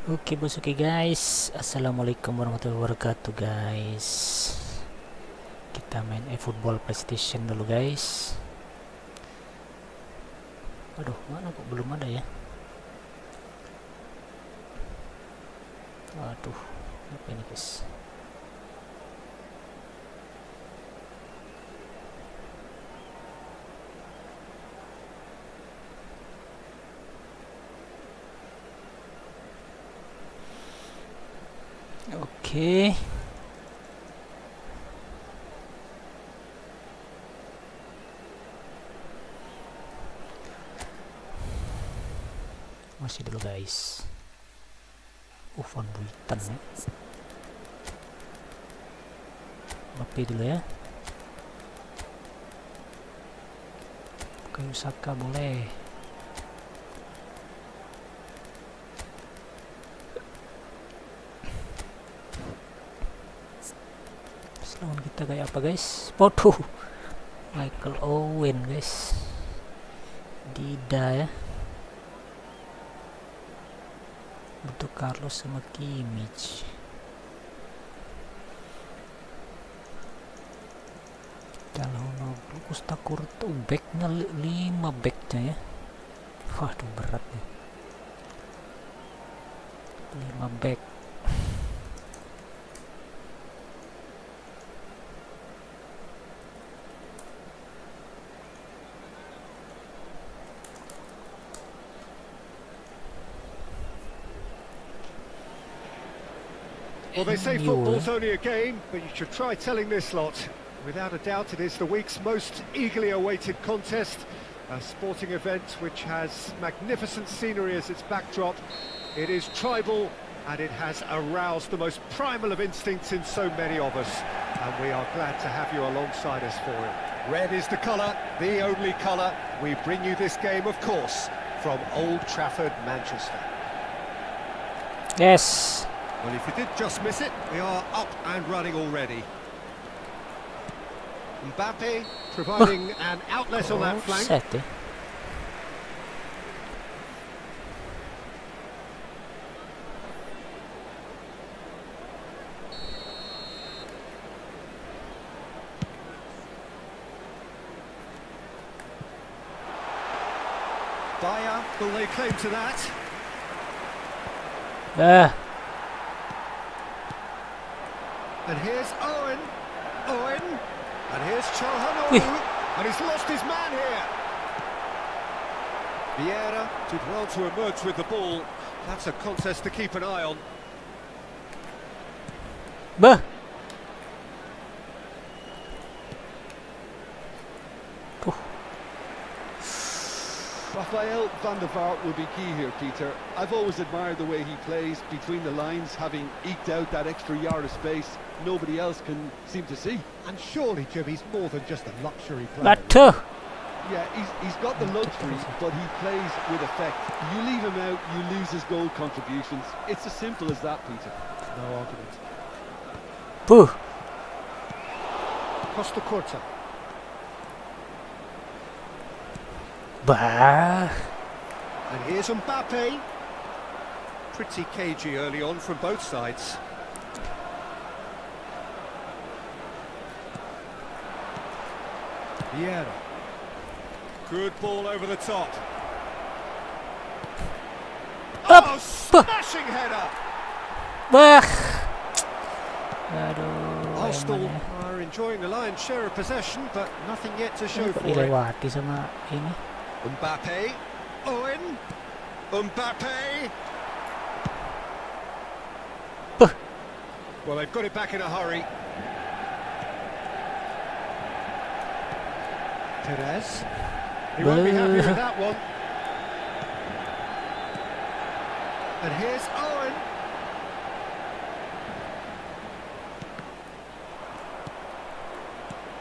Oke bos, oke guys, assalamualaikum warahmatullahi wabarakatuh guys. Kita main eFootball PlayStation dulu guys. Aduh, mana kok belum ada ya? Aduh, apa ini guys? Oke. Masih dulu guys. Van Buiten ya. Bapi dulu ya. Kayu Saka boleh. Lawan kita kayak apa guys? Waduh, Michael Owen guys, Dida ya, untuk Carlos sama Kimmich. Kalau Kustakurto backnya 5 backnya ya. Waduh berat nih, 5 back. Well, they say football's only a game, but you should try telling this lot. Without a doubt, it is the week's most eagerly awaited contest, a sporting event which has magnificent scenery as its backdrop. It is tribal, and it has aroused the most primal of instincts in so many of us, and we are glad to have you alongside us for it. Red is the colour, the only colour. We bring you this game, of course, from Old Trafford, Manchester. Yes. Well, if you did just miss it, we are up and running already. Mbappe providing an outlet on that flank. Set, Dyer will lay claim to that. And here's Owen. And here's Çalhanoğlu. And he's lost his man here. Vieira did well to emerge with the ball. That's a contest to keep an eye on. Rafael van der Vaart will be key here, Peter. I've always admired the way he plays between the lines, having eked out that extra yard of space nobody else can seem to see. And surely, Jim, he's more than just a luxury player. Bantu. Yeah, he's got the luxury, but he plays with effect. You leave him out, you lose his goal contributions. It's as simple as that, Peter. No argument. Puh. Costa Curta. Bah. And here's Mbappe. Pretty cagey early on from both sides. Vieira. Good ball over the top. Oh, smashing header! Bah. Aduh. Arsenal are enjoying the lion's share of possession, but nothing yet to show for it. Dilewati sama ini. Mbappe. Owen. Mbappe. Well, they've got it back in a hurry. Perez. He won't be happy with that one. And here's Owen.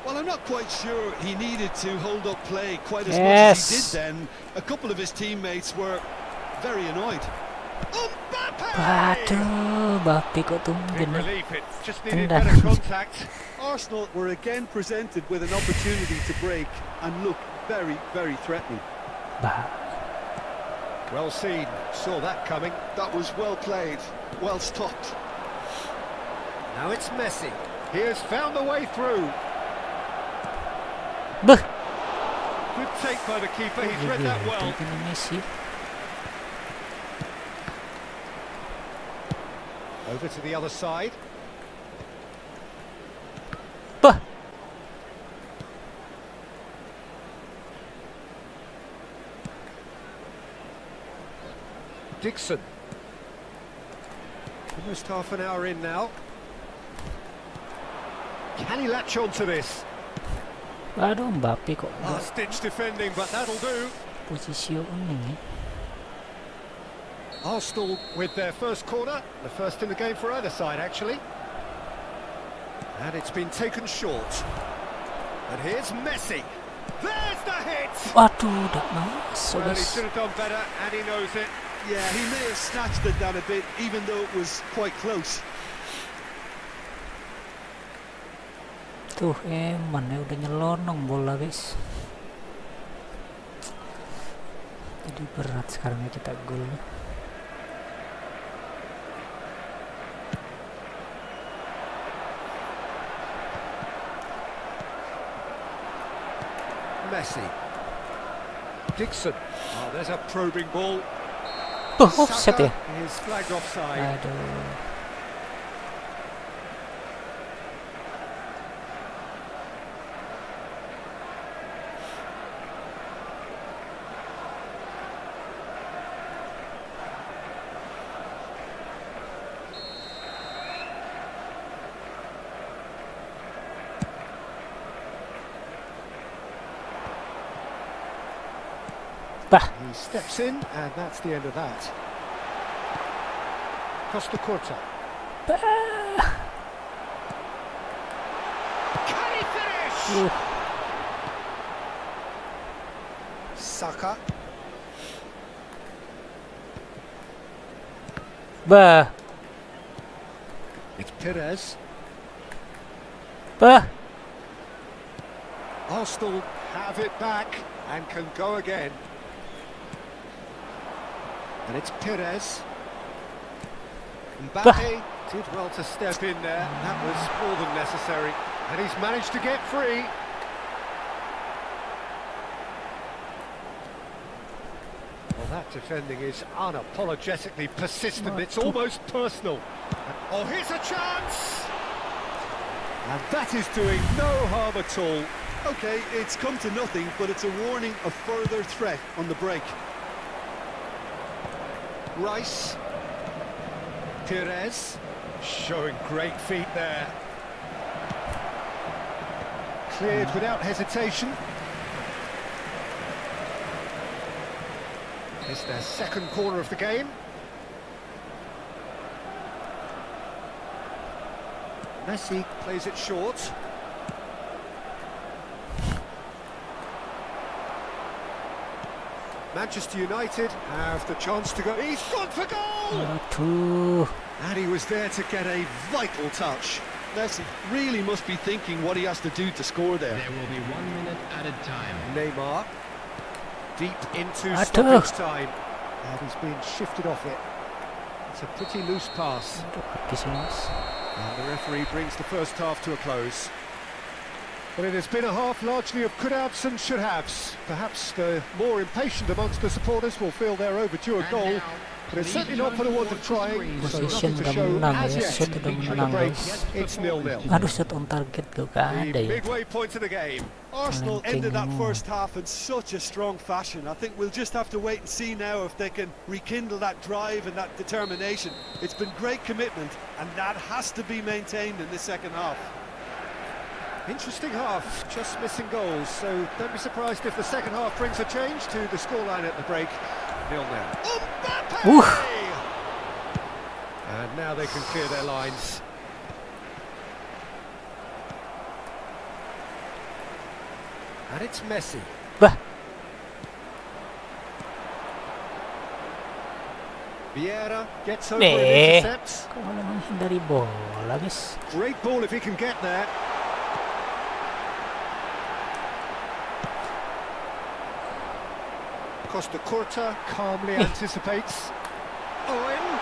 Well, I'm not quite sure he needed to hold up play quite as much as he did then. A couple of his teammates were very annoyed. Aduh, Bapi kok In tumben ya. relief, it just needed better contact. Arsenal were again presented with an opportunity to break and look very, very threatening. Bah. Well seen, saw that coming. That was well played, well stopped. Now it's Messi. He has found the way through. Beuh. Good take by the keeper, he's read that well. Messi. Over to the other side. Bah. Dixon. Almost half an hour in now. Can he latch on to this? Aduh, Mbappe kok Last-ditch defending, but that'll do. positioning. Arsenal with their first corner, the first in the game for either side, actually. And it's been taken short. And here's Messi. There's the hit! Waduh, udah masuk Well, he guys. should have done better, and he knows it. Yeah, he may have snatched it down a bit, even though it was quite close. Tuh, mana udah nyelonong bola guys. Jadi berat sekarang ya kita gol. Messi. Dixon. Oh, there's a probing ball. Offset ya. Is flagged offside. Aduh. Bah. He steps in, and that's the end of that. Costa Corta. Can he finish? Saka. Bah. It's Perez. Bah. Arsenal have it back and can go again. And it's Perez. Mbappe did well to step in there. That was more than necessary. And he's managed to get free. Well, that defending is unapologetically persistent. It's almost personal. Oh, here's a chance! And that is doing no harm at all. Okay, it's come to nothing, but it's a warning of further threat on the break. Rice. Perez. Showing great feet there. Cleared without hesitation. It's their second corner of the game. Messi plays it short. Manchester United have the chance to go. He's gone for goal! Aduh. And he was there to get a vital touch. Messi really must be thinking what he has to do to score there. There will be 1 minute at a time. Neymar deep into Aduh. stoppage time. And he's been shifted off it. It's a pretty loose pass. Habis ini, Mas. And the referee brings the first half to a close. Well, it has been a half largely of could-haves and should-haves. Perhaps the more impatient amongst the supporters will feel they're overdue a goal. But it's certainly not for the want of trying. So Possession nothing to udah show menang as ya, yet. shot udah At menang the break, guys. it's 0-0. Aduh, shot on target tuh gak The ada ya. midway point of the game. Arsenal Ranking ended that mo. first half in such a strong fashion. I think we'll just have to wait and see now if they can rekindle that drive and that determination. It's been great commitment, and that has to be maintained in the second half. Interesting half, just missing goals. So don't be surprised if the second half brings a change to the scoreline at the break. 0-0. Mbappe! Oof. And now they can clear their lines. And it's Messi. Bah. Vieira gets over Eh. and intercepts. Kok malah menghindari bola guys. Great ball if he can get there. Costa Curta calmly anticipates. Owen.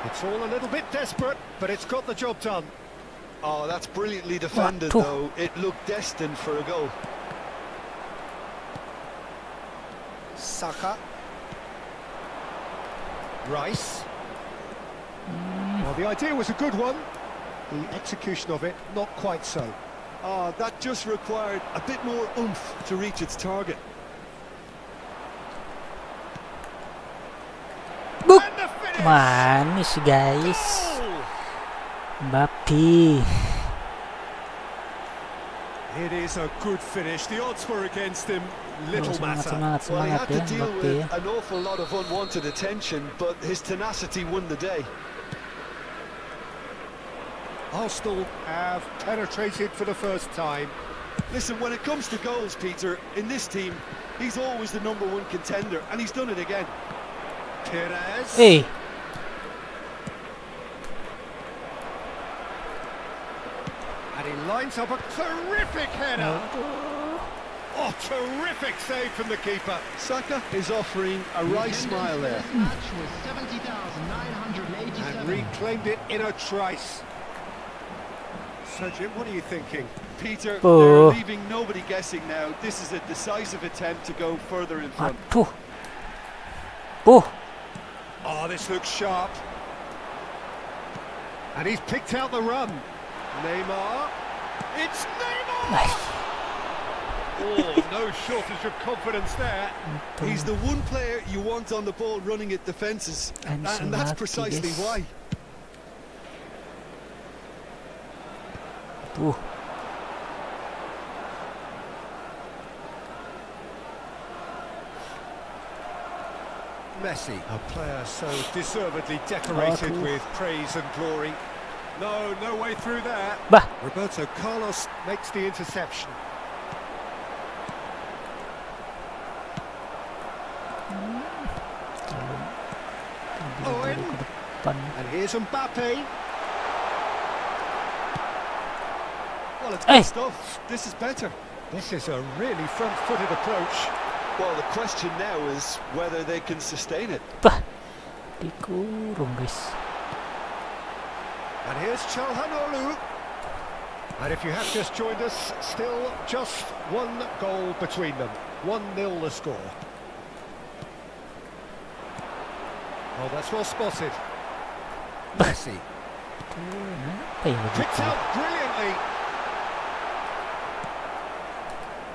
It's all a little bit desperate, but it's got the job done. Oh, that's brilliantly defended, though. It looked destined for a goal. Saka. Rice. Well, the idea was a good one. The execution of it, not quite so. Oh, that just required a bit more oomph to reach its target. Book. And the finish! Manis guys. Goal! Mbappe. It is a good finish. The odds were against him. Little matter. Semangat Well, he had to ya deal Mbappe. with an awful lot of unwanted attention, but his tenacity won the day. Arsenal have penetrated for the first time. Listen, when it comes to goals, Peter, in this team, he's always the #1 contender, and he's done it again. Perez. Eh, And he lines up a terrific header. Oh, terrific save from the keeper. Saka is offering a right smile there. This match was 70,987. And reclaimed it in a trice. So, Jim, what are you thinking? Peter, Oh. they're leaving nobody guessing now. This is a decisive attempt to go further in front. aduh. Puh. Oh, this looks sharp. And he's picked out the run. Neymar. It's Neymar! Oh, no shortage of confidence there. He's the one player you want on the ball running at defences, I'm so and that's lucky, precisely yes. why. Puh. Messi, a player so deservedly decorated Oh, with praise and glory. No way through there. Bah. Roberto Carlos makes the interception. Owen. Ke depan. And here's Mbappe. Well, it's Hey. good stuff. This is better. This is a really front-footed approach. Well, the question now is whether they can sustain it. Bah. Dikurung guys. And here's Çalhanoğlu. And if you have just joined us, still just one goal between them. 1-0 the score. Oh, that's well spotted. Messi. Apa yang Picked begitu? out brilliantly.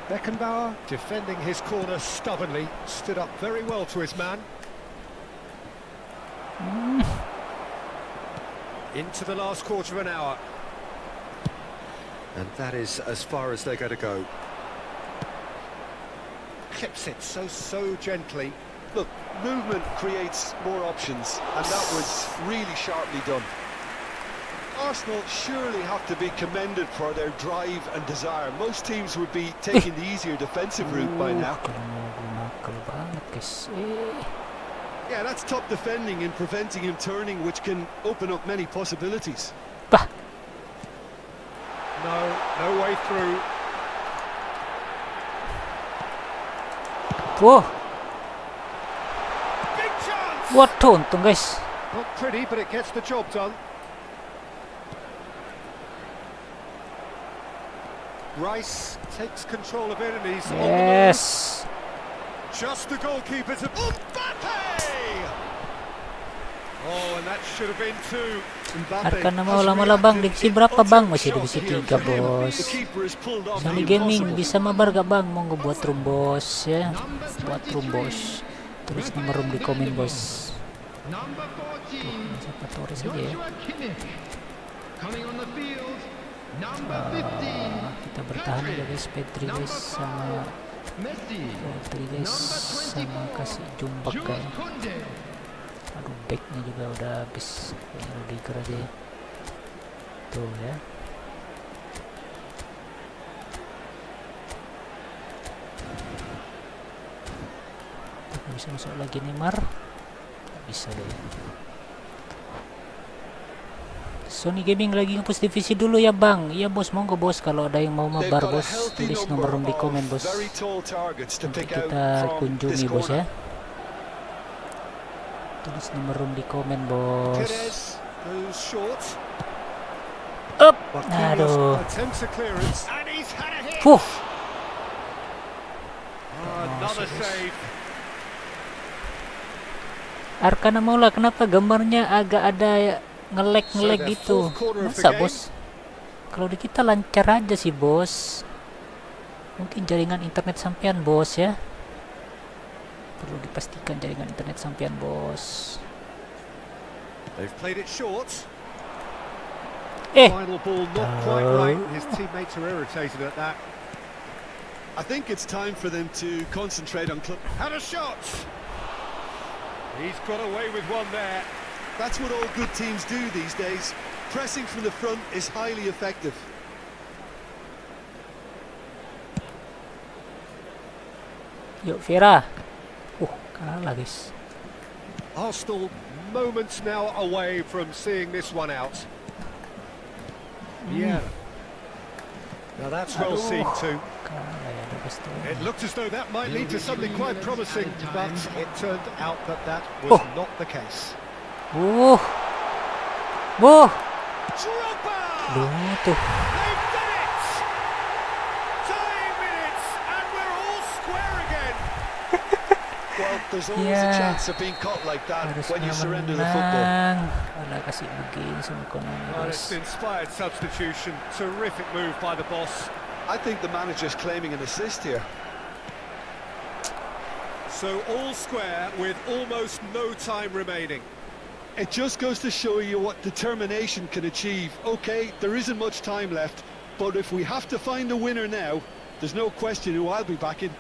Beckenbauer, defending his corner stubbornly, stood up very well to his man. Into the last quarter of an hour. And that is as far as they're going to go. Clips it so gently. Look, movement creates more options, and that was really sharply done. Arsenal surely have to be commended for their drive and desire. Most teams would be taking the easier defensive route by now. Kalau banget guys. Eh. Yeah, that's top defending and preventing him turning, which can open up many possibilities. Bah. No way through. Wah. Big chance! Waduh, untung guys. Not pretty, but it gets the job done. Rice takes control of it and he's on the move. Yes. Just the goalkeeper to Mbappe! Oh, and that should have been two. Mbappe Harga nama has lama-lama bang, reacted divisi in berapa bang? utter Masih shock divisi here 3 for him. bos. The keeper has pulled off Sony the Gaming impossible. bisa mabar gak bang? Monggo buat room bos ya. Buat room bos. Terus nomor room di komen bos. Number 14, Siapa Torres saja ya. Joshua Kimmich. Coming on the field, number 15, Kita bertahan ya guys. Pedri guys sama Messi. Pedri guys sama kasih jumpak Jules guys. Koundé. Aduh, backnya juga udah habis. Kayaknya Rudiger aja ya. Tuh ya. Nggak bisa masuk lagi Neymar. Nggak bisa deh. Sony Gaming lagi nge-push divisi dulu ya bang. Iya bos, monggo bos, kalau ada yang mau They've mabar got a bos, healthy tulis number nomor room di of komen bos. very tall targets to Nanti pick out kita from this kunjungi bos corner. ya. Tulis nomor room di komen bos. Perez goes short. Up. Marquinhos Aduh. attempts a clearance and he's had a hit. Fuh. Another save. Arkana Maula, kenapa gambarnya agak ada nge-lag gitu? Masa bos? Kalau di kita lancar aja sih bos. Mungkin jaringan internet sampean bos ya. Perlu dipastikan jaringan internet sampean bos. They've played it short. Eh. Final ball not quite right. His teammates are irritated at that. I think it's time for them to concentrate on Had a shot. He's got away with one there. That's what all good teams do these days. Pressing from the front is highly effective. Yuk Vera. Kalah guys. Arsenal moments now away from seeing this one out. Yeah. Now that's well seen too. Kalah ya guys tuh. It looked as though that might lead to something quite promising, but it turned out that that was not the case. Drogba! Duh tuh. They've done it! Time minutes, and we're all square again. Well, there's always a chance of being caught like that when you surrender the football. Wala kasih begini sama Konami Well, guys. it's an inspired substitution. Terrific move by the boss. I think the manager's claiming an assist here. So all square with almost no time remaining. It just goes to show you what determination can achieve. Okay, there isn't much time left, but if we have to find a winner now, there's no question who I'll be backing.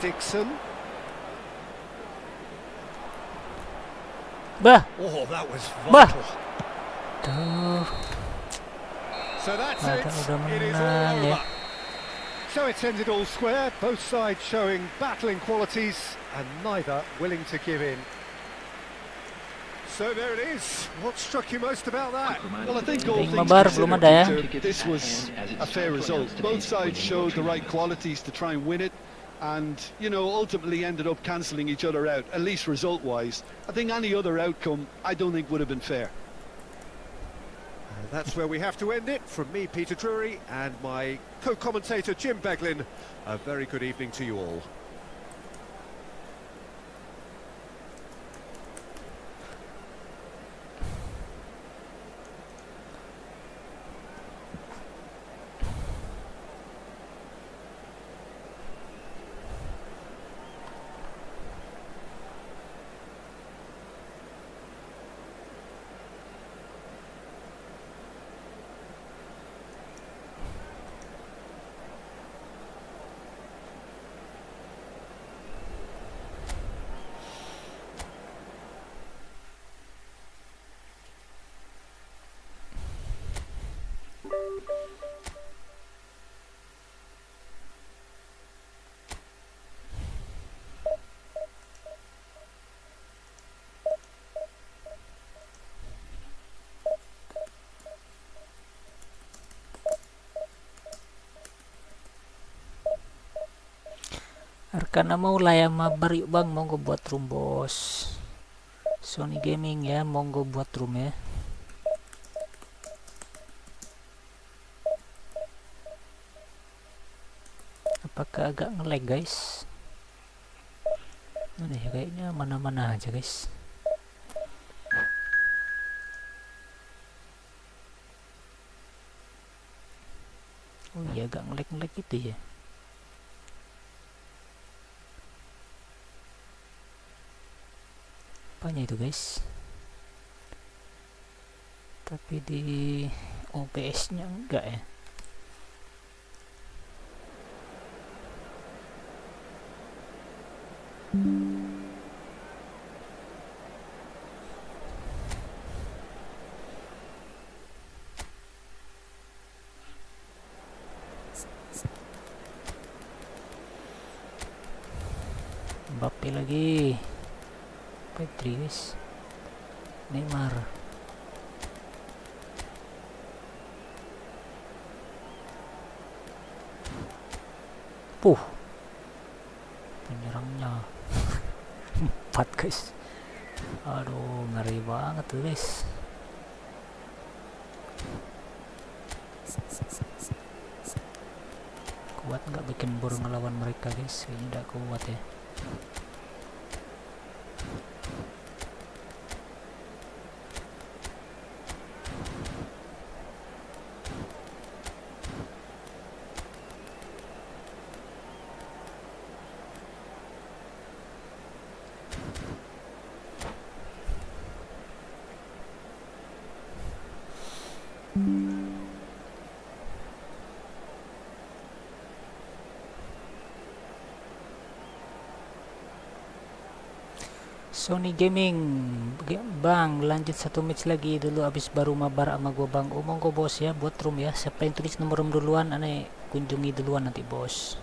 Dixon. Bah! Oh, that was Bah! vital. Tuh. So that's Mata it. udah It is menang all ya. over. So it's ended all square, both sides showing battling qualities and neither willing to give in. So there it is. What struck you most about that? Well, I think all things Mabar belum ada ya. considered, this was a fair result. Both sides showed the right qualities to try and win it, and, you know, ultimately ended up cancelling each other out, at least result-wise. I think any other outcome, I don't think would have been fair. That's where we have to end it. From me, Peter Drury, and my co-commentator, Jim Beglin, a very good evening to you all. Arkana Maula ya mabar yuk bang, monggo buat room bos. Sony Gaming ya, monggo buat room ya. Apakah agak nge-lag guys? Mana ya, kayaknya mana-mana aja guys. Oh iya, agak nge-lag gitu ya. Apanya itu guys? Tapi di OBS nya enggak ya. Mbappe lagi. 5-3 guys. Neymar. Penyerangnya 4 guys. Aduh, ngeri banget tuh guys. Kuat nggak bikin bor ngelawan mereka guys? Kayaknya nggak kuat ya. Sony Gaming, bang, lanjut satu match lagi dulu abis baru mabar sama gua bang. Oh monggo bos ya, buat room ya. Siapa yang tulis nomor room duluan, aneh kunjungi duluan nanti bos.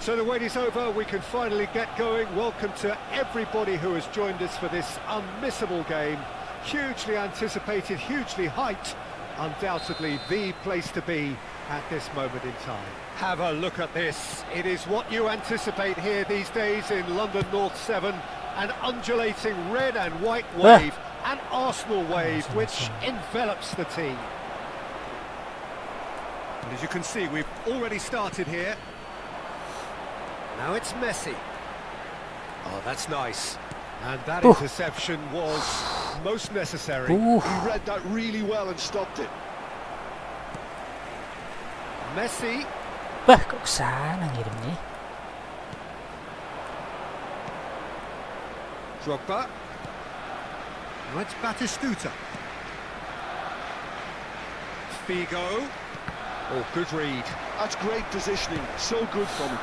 So the wait is over, we can finally get going. Welcome to everybody who has joined us for this unmissable game. Hugely anticipated, hugely hyped. Undoubtedly the place to be at this moment in time. Have a look at this. It is what you anticipate here these days in London North 7. An undulating red and white wave, an Arsenal wave which envelops the team. And as you can see, we've already started here. Now it's Messi. Oh, that's nice. And that interception was most necessary. He read that really well and stopped it. Messi. Bah, kok kesana ngirimnya? Drogba. Now it's Batistuta. Figo. Oh, good read. That's great positioning. So good from him.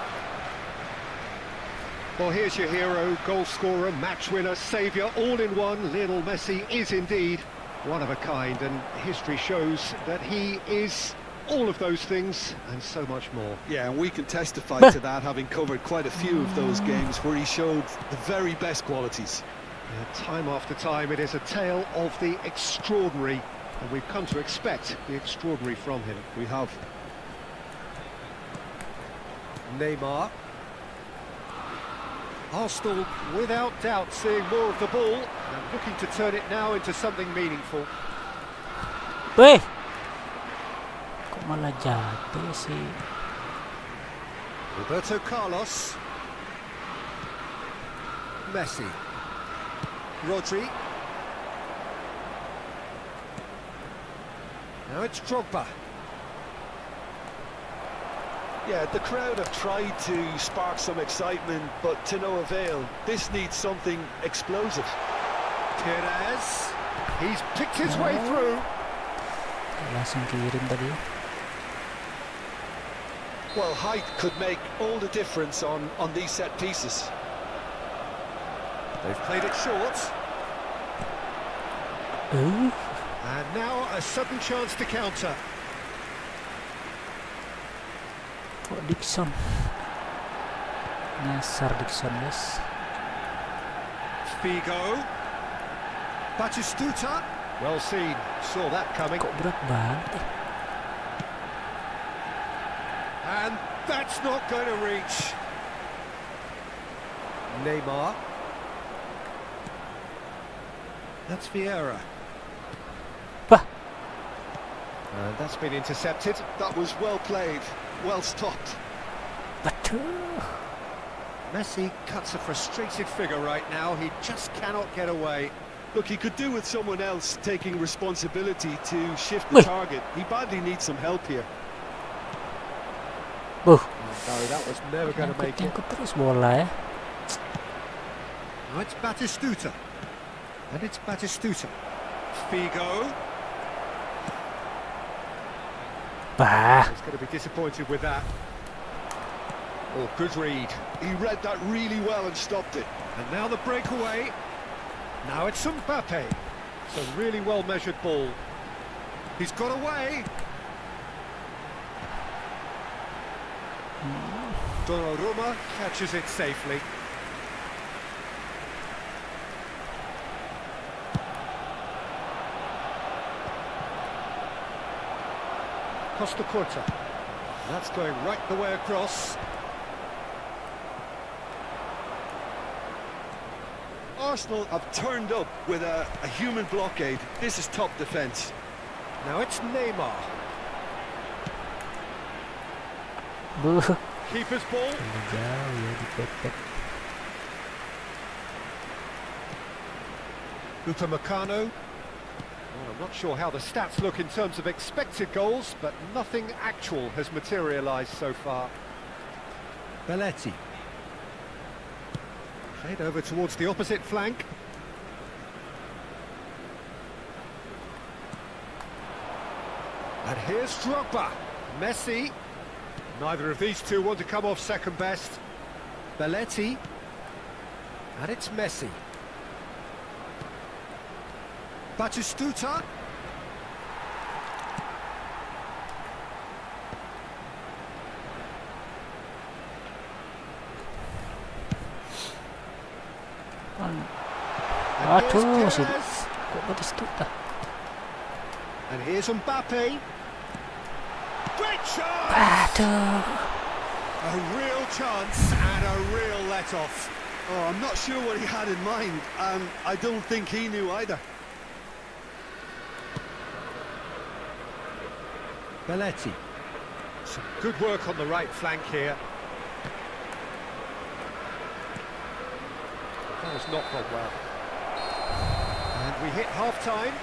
Well, here's your hero, goal scorer, match winner, saviour, all in one. Lionel Messi is indeed one of a kind, and history shows that he is all of those things and so much more. Yeah, and we can testify to that, having covered quite a few of those games where he showed the very best qualities. Time after time, it is a tale of the extraordinary, and we've come to expect the extraordinary from him. We have. Neymar. Arsenal, without doubt, seeing more of the ball and looking to turn it now into something meaningful. Weh, kok malah jatuh sih? Roberto Carlos. Messi. Rodri. Now it's Drogba. Yeah, the crowd have tried to spark some excitement, but to no avail. This needs something explosive. Perez. He's picked his way through. Langsung kirim tadi. Well, height could make all the difference on these set pieces. They've played it short. And now a sudden chance to counter. Kok Dixon nyasar Dixon guys. Figo. Batistuta. Well seen, saw that coming. Kok berat banget. And that's not going to reach. Neymar. That's Vieira. Bah. And that's been intercepted. That was well played. Well stopped. Bantu. Messi cuts a frustrated figure right now. He just cannot get away. Look, he could do with someone else taking responsibility to shift the target. He badly needs some help here. No, that was never going to make it. Terus bola ya. Now it's Batistuta. And it's Batistuta. Figo. Bah. He's going to be disappointed with that. Oh, good read. He read that really well and stopped it. And now the breakaway. Now it's Mbappe. It's a really well-measured ball. He's got away. Donnarumma catches it safely. Costa Curta. That's going right the way across. Arsenal have turned up with a human blockade. This is top defence. Now it's Neymar. Buh. Keeper's ball. Jauh ya dipepet. Upamecano. Well, I'm not sure how the stats look in terms of expected goals, but nothing actual has materialised so far. Belletti. Played over towards the opposite flank. And here's Drogba. Messi. Neither of these two want to come off second best. Belletti. And it's Messi. Batistuta. Aduh, sih. Kok Batistuta? And here's Mbappe. Great shot! Aduh. A real chance and a real let-off. Oh, I'm not sure what he had in mind, and I don't think he knew either. Belletti. Some good work on the right flank here. That has not gone well. And we hit half-time.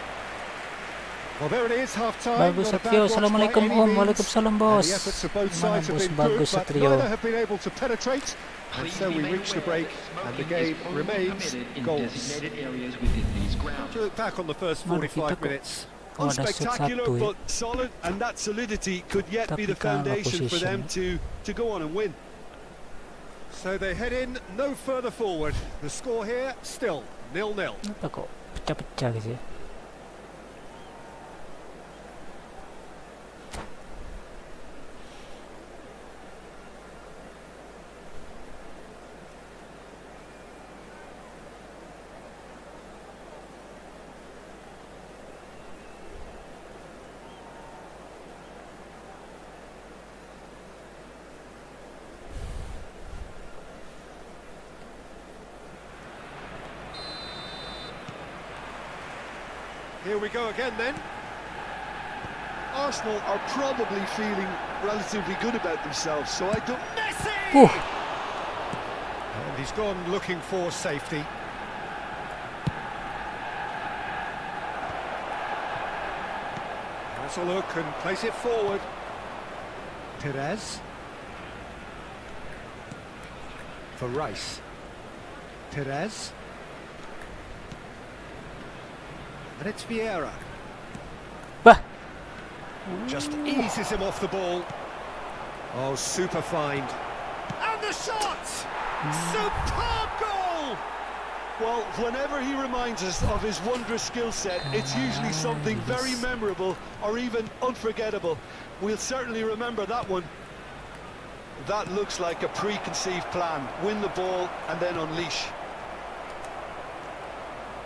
Well, there it is, half-time. Bagus Not a bad Satrio. watch by Assalamualaikum any Om. means. Waalaikumsalam And bos. the efforts of both Mana sides have bos been bagus good, but Satrio. neither have been able to penetrate. And so we reach the break, and the game remains goals. To look back on the first Mana 45 kita kok minutes. oh, ada shoot Unspectacular, satu ya. but solid, and that solidity could yet be the Tapi kalah foundation for them position. to go on and win. So they head in no further forward. The score here still 0-0. Apa kok pecah-pecah gitu ya? Here we go again then. Arsenal are probably feeling relatively good about themselves, so I don't... Messi! And he's gone looking for safety. Has a look and plays it forward. Perez. For Rice. Perez. And it's Vieira. Bah. Just eases him off the ball. Oh, super find. And the shot! Superb goal! Well, whenever he reminds us of his wondrous skill set, it's usually something very memorable or even unforgettable. We'll certainly remember that one. That looks like a preconceived plan. Win the ball and then unleash.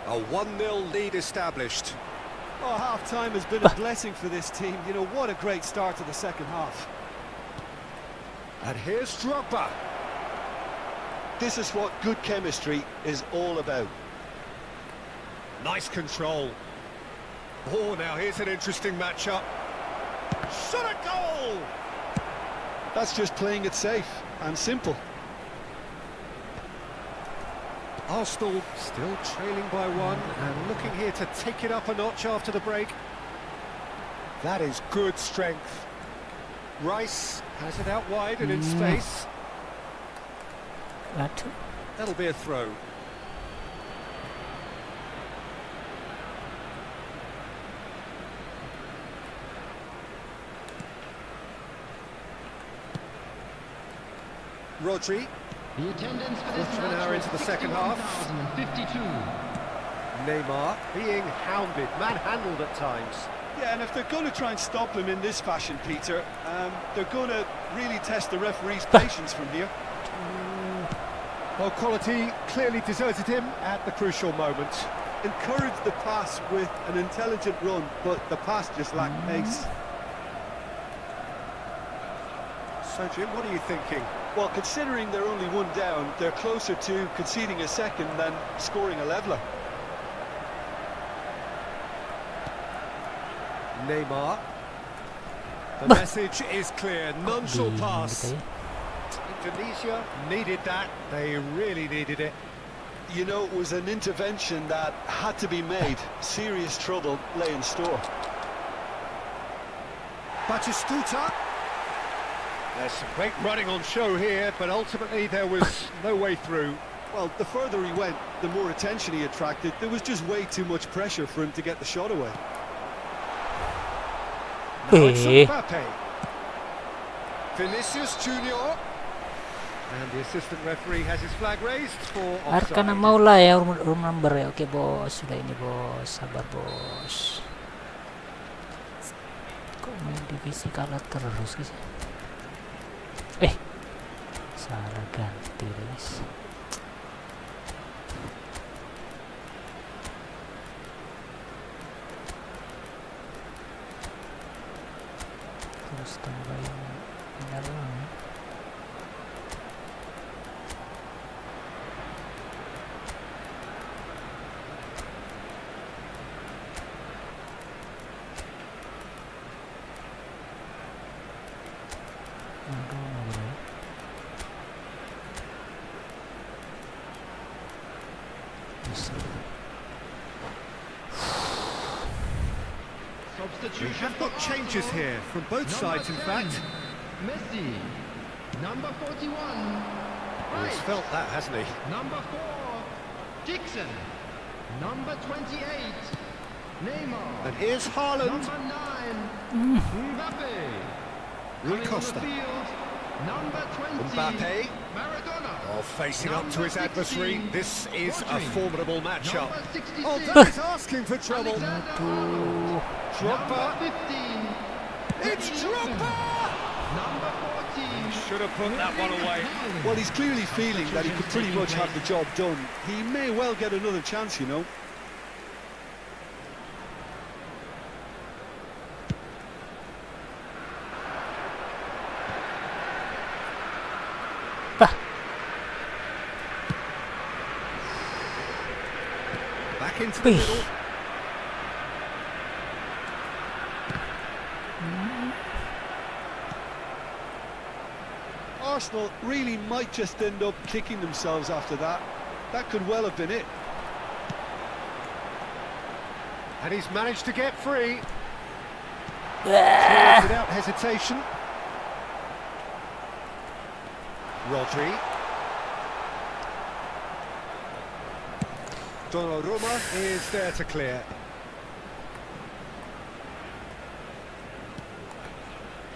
A 1-0 lead established. Oh, half-time has been a blessing for this team. You know, what a great start to the second half. And here's Drogba. This is what good chemistry is all about. Nice control. Oh, now here's an interesting matchup. Shot a goal! That's just playing it safe and simple. Arsenal still trailing by one and looking here to take it up a notch after the break. That is good strength. Rice has it out wide and in space. Aduh. That'll be a throw. Rodri. The attendance for this Quarter of an match hour was into the second half. 61,052. Neymar being hounded, manhandled at times. Yeah, and if they're going to try and stop him in this fashion, Peter, they're going to really test the referee's patience from here. Well, quality clearly deserted him at the crucial moment. Encouraged the pass with an intelligent run, but the pass just lacked pace. So, Jim, what are you thinking? Well, considering they're only one down, they're closer to conceding a second than scoring a leveller. Neymar. The message is clear, none shall pass. Indonesia needed that, they really needed it. You know, it was an intervention that had to be made. Serious trouble lay in store. Batistuta. There's some great running on show here, but ultimately there was no way through. Well, the further he went, the more attention he attracted. There was just way too much pressure for him to get the shot away. Now it's Mbappe. Vinicius Junior. And the assistant referee has his flag raised for Arkana offside. Maula ya, room number ya. Oke bos, sudah ini bos, sabar bos. Kok main divisi kalah terus guys? Salah ganti guys. Terus tambahin menyerang. We have got changes here from both sides, in fact. Messi. Number 41. He's felt that, hasn't he? Number 4. Dixon. Number 28. Neymar. And here's Haaland. Number 9. Mbappe. Rui Coming on the Costa. field, number 20. Mbappe. Maradona. Oh, facing up to his Number adversary. 16, This is a Rodri. formidable matchup. Number 66. Oh, that is asking for trouble. Alexander-Arnold. Number Drogba. 15. It's Drogba! Number 14. Should have put that one away. Well, he's clearly feeling that he could pretty much have the job done. He may well get another chance, you know. Back into the middle. Arsenal really might just end up kicking themselves after that. That could well have been it. And he's managed to get free. Cleared without hesitation. Rodri. Donnarumma is there to clear.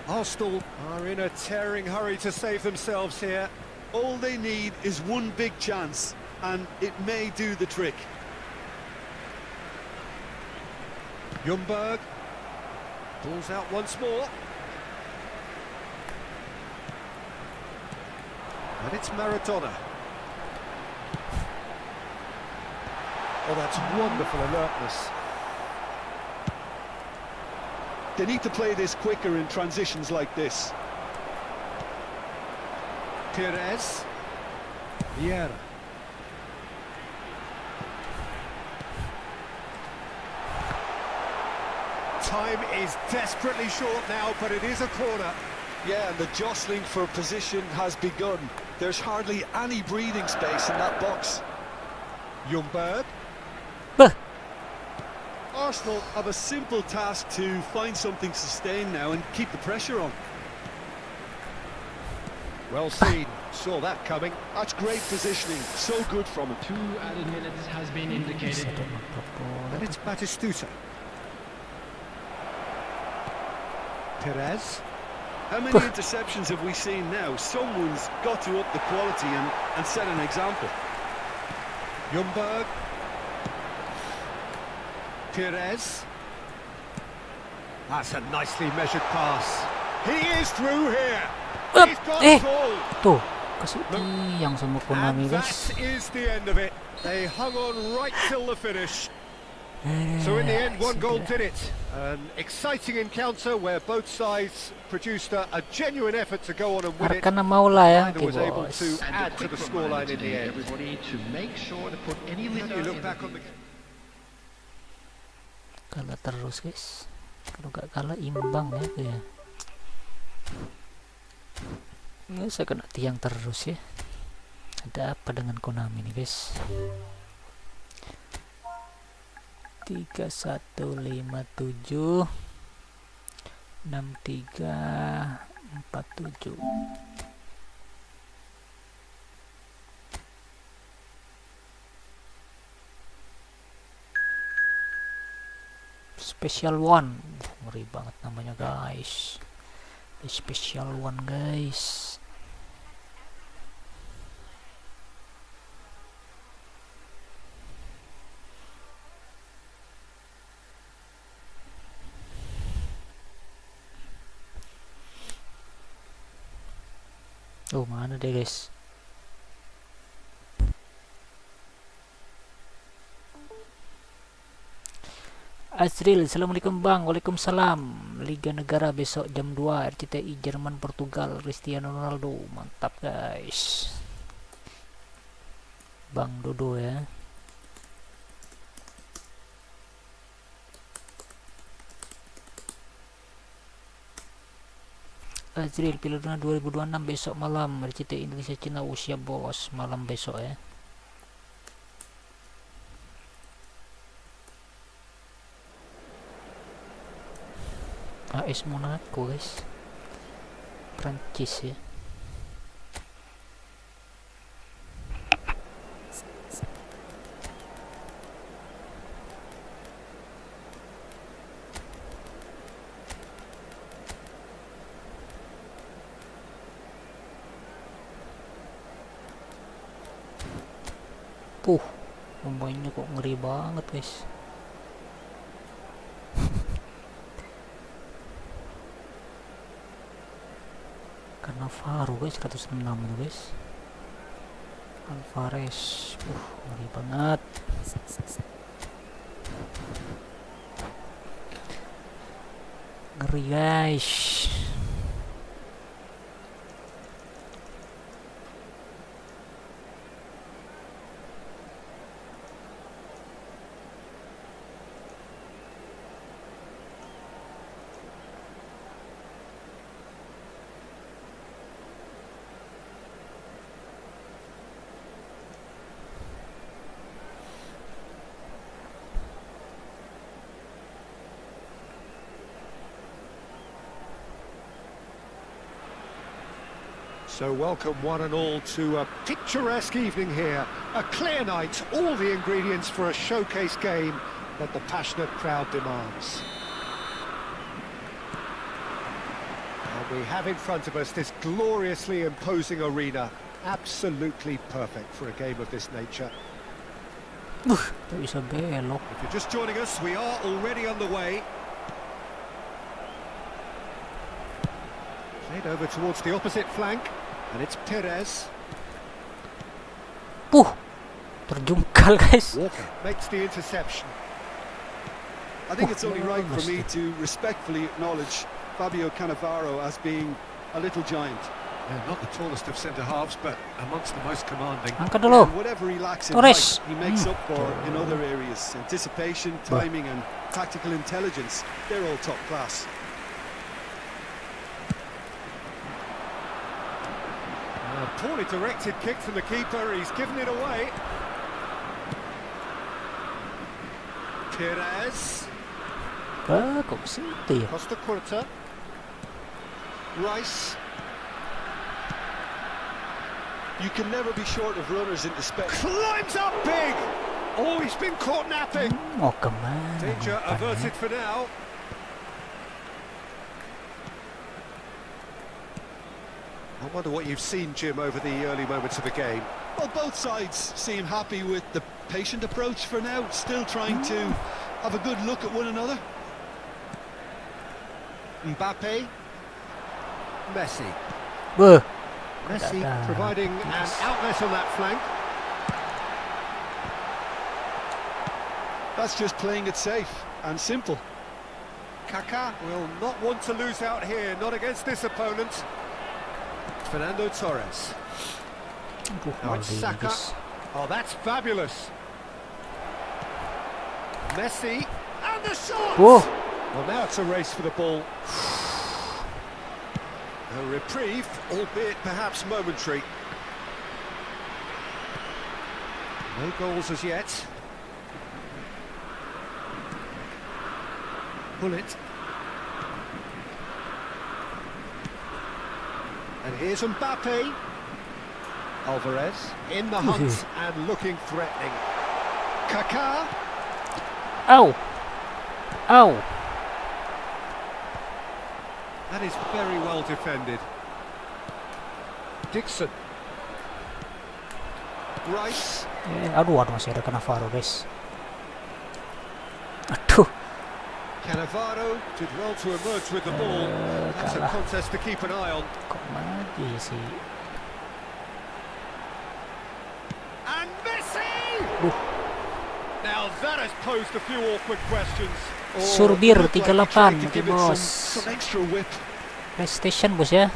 Arsenal are in a tearing hurry to save themselves here. All they need is one big chance, and it may do the trick. Ljungberg pulls out once more. And it's Maradona. Oh, that's wonderful alertness. They need to play this quicker in transitions like this. Pires. Vieira. Time is desperately short now, but it is a corner. Yeah, and the jostling for position has begun. There's hardly any breathing space in that box. Ljungberg. Arsenal have a simple task to find something sustained now and keep the pressure on. Well seen, saw that coming. That's great positioning, so good from him. 2 added minutes has been indicated. And it's Batistuta. Perez. How many interceptions have we seen now? Someone's got to up the quality and set an example. Ljungberg. Perez. That's a nicely measured pass. He is through here. He's got through. Tuh, kasih tiang sama Konami, And that guys. is the end of it. They hung on right till the finish. So in the end, one goal did it. An exciting encounter where both sides produced a genuine effort to go on and win it. Arka na maula ya, Neither was able bos. to add to the scoreline in the end. Everybody to make sure to put any When litter you look in back on the Kalah terus, guys. Kalau nggak kalah imbang ya, kayak. Nggak saya kena tiang terus ya. Ada apa dengan Konami nih, guys? 3157 6347. Special One, ngeri banget namanya, guys. Special One, guys. Oh, mana deh, guys? Azril, assalamualaikum bang. Waalaikumsalam. Liga Negara besok jam 2, RCTI Jerman Portugal, Cristiano Ronaldo. Mantap, guys. Bang Dodo ya. Azril, Piala Dunia 2026 besok malam, RCTI Indonesia Cina usia bos, malam besok ya. AS Monaco, guys. Prancis ya. Pemainnya kok ngeri banget, guys. Karena Faru, guys, 106 tuh, guys. Alvarez, ngeri banget. Ngeri, guys. So welcome one and all to a picturesque evening here. A clear night, all the ingredients for a showcase game that the passionate crowd demands. And we have in front of us this gloriously imposing arena. Absolutely perfect for a game of this nature. Tak bisa belok. If you're just joining us, we are already on the way. Played over towards the opposite flank. And it's Perez. Terjungkal, guys. Walker makes the interception. I think it's only right for me to respectfully acknowledge Fabio Cannavaro as being a little giant. Yeah, not the tallest of centre-halves, but amongst the most commanding. Angkat dulu. And whatever he lacks in Torres. height, he makes up for in other areas. Anticipation, timing and tactical intelligence, they're all top class. A poorly directed kick from the keeper, he's given it away. Perez. Kok situ ya? Costa Curta. Rice. You can never be short of runners into space. Climbs up big! Oh, he's been caught napping. Mau kemana? Danger averted for now. I wonder what you've seen, Jim, over the early moments of the game. Well, both sides seem happy with the patient approach for now, still trying to have a good look at one another. Mbappe. Messi. Beuh. Messi Ada. providing an outlet on that flank. That's just playing it safe and simple. Kaká will not want to lose out here, not against this opponent. Fernando Torres. Now it's Saka. Rodriguez. Oh, that's fabulous. Messi, and the shot! Whoa. Well, now it's a race for the ball. A reprieve, albeit perhaps momentary. No goals as yet. Bullet. And here's Mbappe. Alvarez in the hunt and looking threatening. Kaká. Ow. Ow. That is very well defended. Dixon. Rice. Aduh, masih ada Cannavaro, guys. Aduh. Cannavaro did well to emerge with the ball. That's a kalah. contest to keep an eye on. Kok mati sih? And Messi! Now that has posed a few awkward questions. Surbir Looked like he 38 tried to mati give it bos. some extra whip. PlayStation bos ya.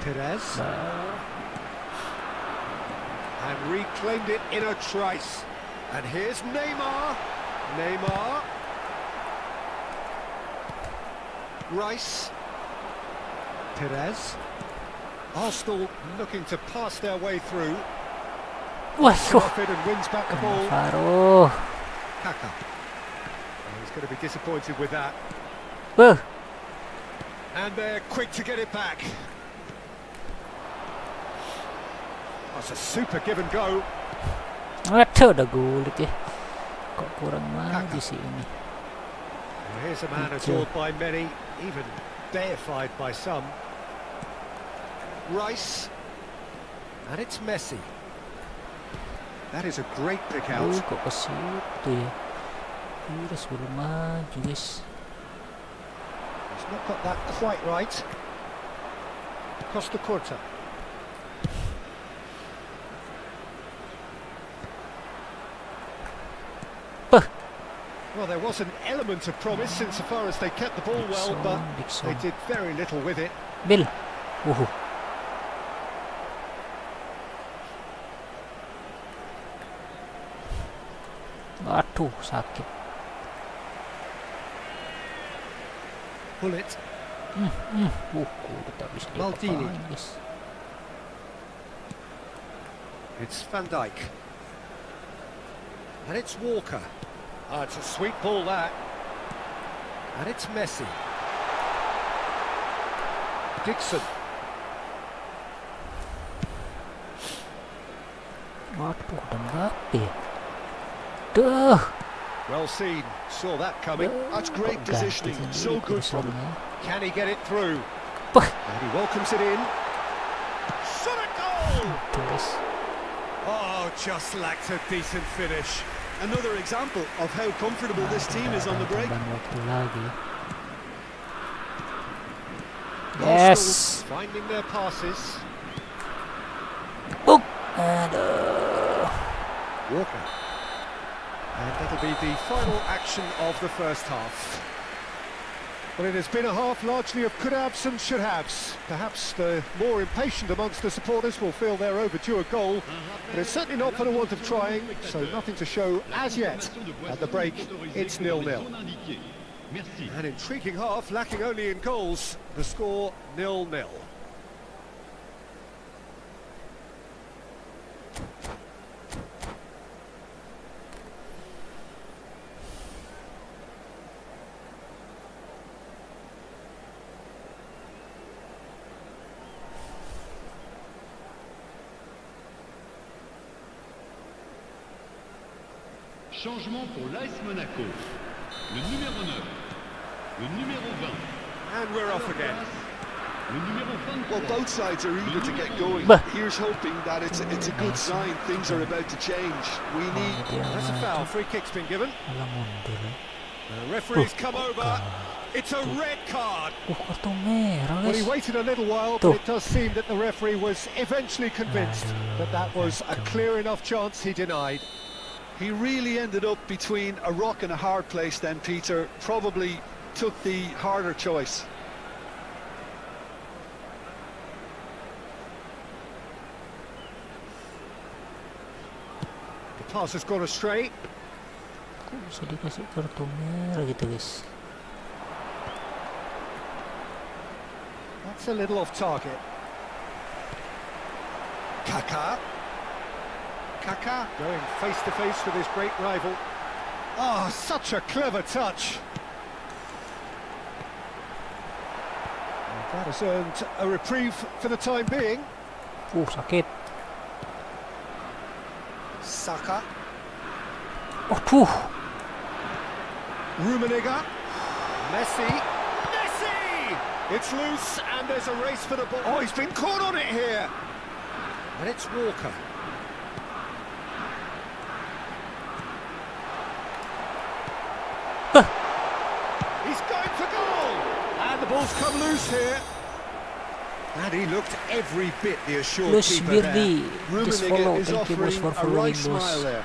Perez. And reclaimed it in a trice. And here's Neymar. Neymar. Rice. Perez. Arsenal looking to pass their way through. Waduh. Off it and wins back the ball. Cannavaro. Kaká. Oh, he's going to be disappointed with that. Beuh. And they're quick to get it back. That's a super give and go. Aduh, udah gulik ya. Kok kurang maju sih ini. Well, here's a man adored by many, even deified by some. Rice. And it's Messi. That is a great pick out. Kok ke situ ya. Udah sebelum maju, guys. He's not got that quite right. Costa Curta. Well, there was an element of promise insofar as they kept the ball well, but they did very little with it. Bill. Aduh, sakit. Bullet. Udah tak bisa Maldini. diapa-apain, guys. It's Van Dijk. And it's Walker. Ah, it's a sweet ball, that. And it's Messi. Dixon. Waduh, udah Mbappe ya. Duh. Well seen. Saw that coming. That's great Kok ganti positioning. sendiri So good from him. tulisannya. Can he get it through? Bah. And he welcomes it in. Shot a goal! Tuh, guys. Oh, just lacked a decent finish. Another example of how comfortable this team is on the break. Tambahan waktu lagi. Arsenal finding their passes. Aduh. Walker. And that'll be the final action of the first half. Well, it has been a half largely of could-haves and should-haves. Perhaps the more impatient amongst the supporters will feel they're overdue a goal, but it's certainly not for the want of trying, so nothing to show as yet. At the break, it's 0-0. An intriguing half, lacking only in goals. The score 0-0. Changement pour l'AS Monaco. Le numéro 9. Le numéro 20. And we're off again. Le numéro 23. Well, both sides are eager to get going. Bah. Here's hoping that it's a good sign. Things are about to change. We need... That's a foul. Free kick's been given. Alam mundur. The referee's come over. It's a red card. Kartu merah Well, he guys. waited a little while, Tuh. but it does seem that the referee was eventually convinced that that was a clear enough chance he denied. He really ended up between a rock and a hard place then, Peter. Probably took the harder choice. The pass has gone astray. Kok bisa dikasih kartu merah gitu guys? That's a little off target. Kaká. Kaká going face to face with his great rival. Ah, such a clever touch. And that has earned a reprieve for the time being. Sakit. Saka. Aduh. Rummenigge. Messi. Messi! It's loose and there's a race for the ball. Oh, he's been caught on it here. And it's Walker. He's going for goal. And the ball's come loose here. And he looked every bit the assured Plus keeper there. Birdi. Just follow. Rummenigge is Thank you boss offering for a following right smile boss. there.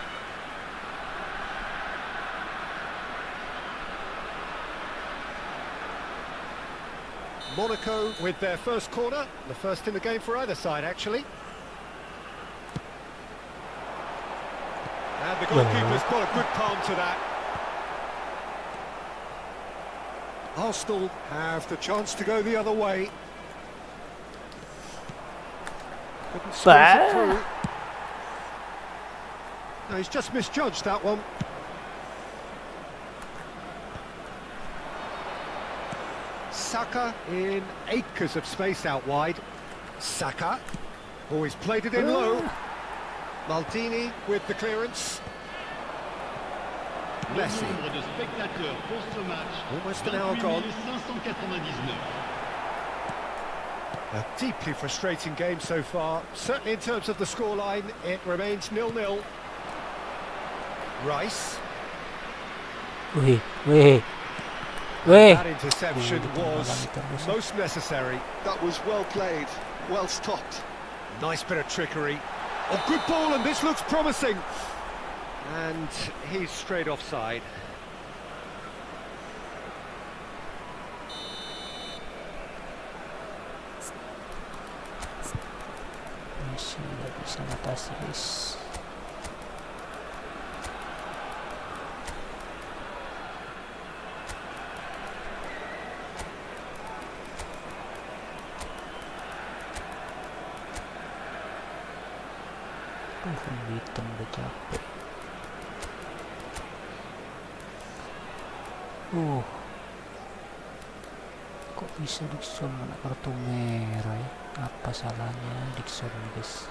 Monaco with their first corner, the first in the game for either side actually. And the goalkeeper's got a good palm to that. Arsenal have the chance to go the other way. Couldn't squeeze it through. No, he's just misjudged that one. Saka in acres of space out wide. Saka. Oh, he's played it in low. Maldini with the clearance. Le Messi. nombre de spectateurs pour ce match. Almost an hour gone. 599. A deeply frustrating game so far. Certainly in terms of the scoreline, it remains 0-0. Rice. Wih, wih. Wih. That interception was most necessary. That was well played, well stopped. Nice bit of trickery. Oh, good ball, and this looks promising. And he's straight offside. Messi nggak bisa ngatasi guys. Hitam udah capek. Kok bisa Dixon kena kartu merah ya? Apa salahnya Dixon guys?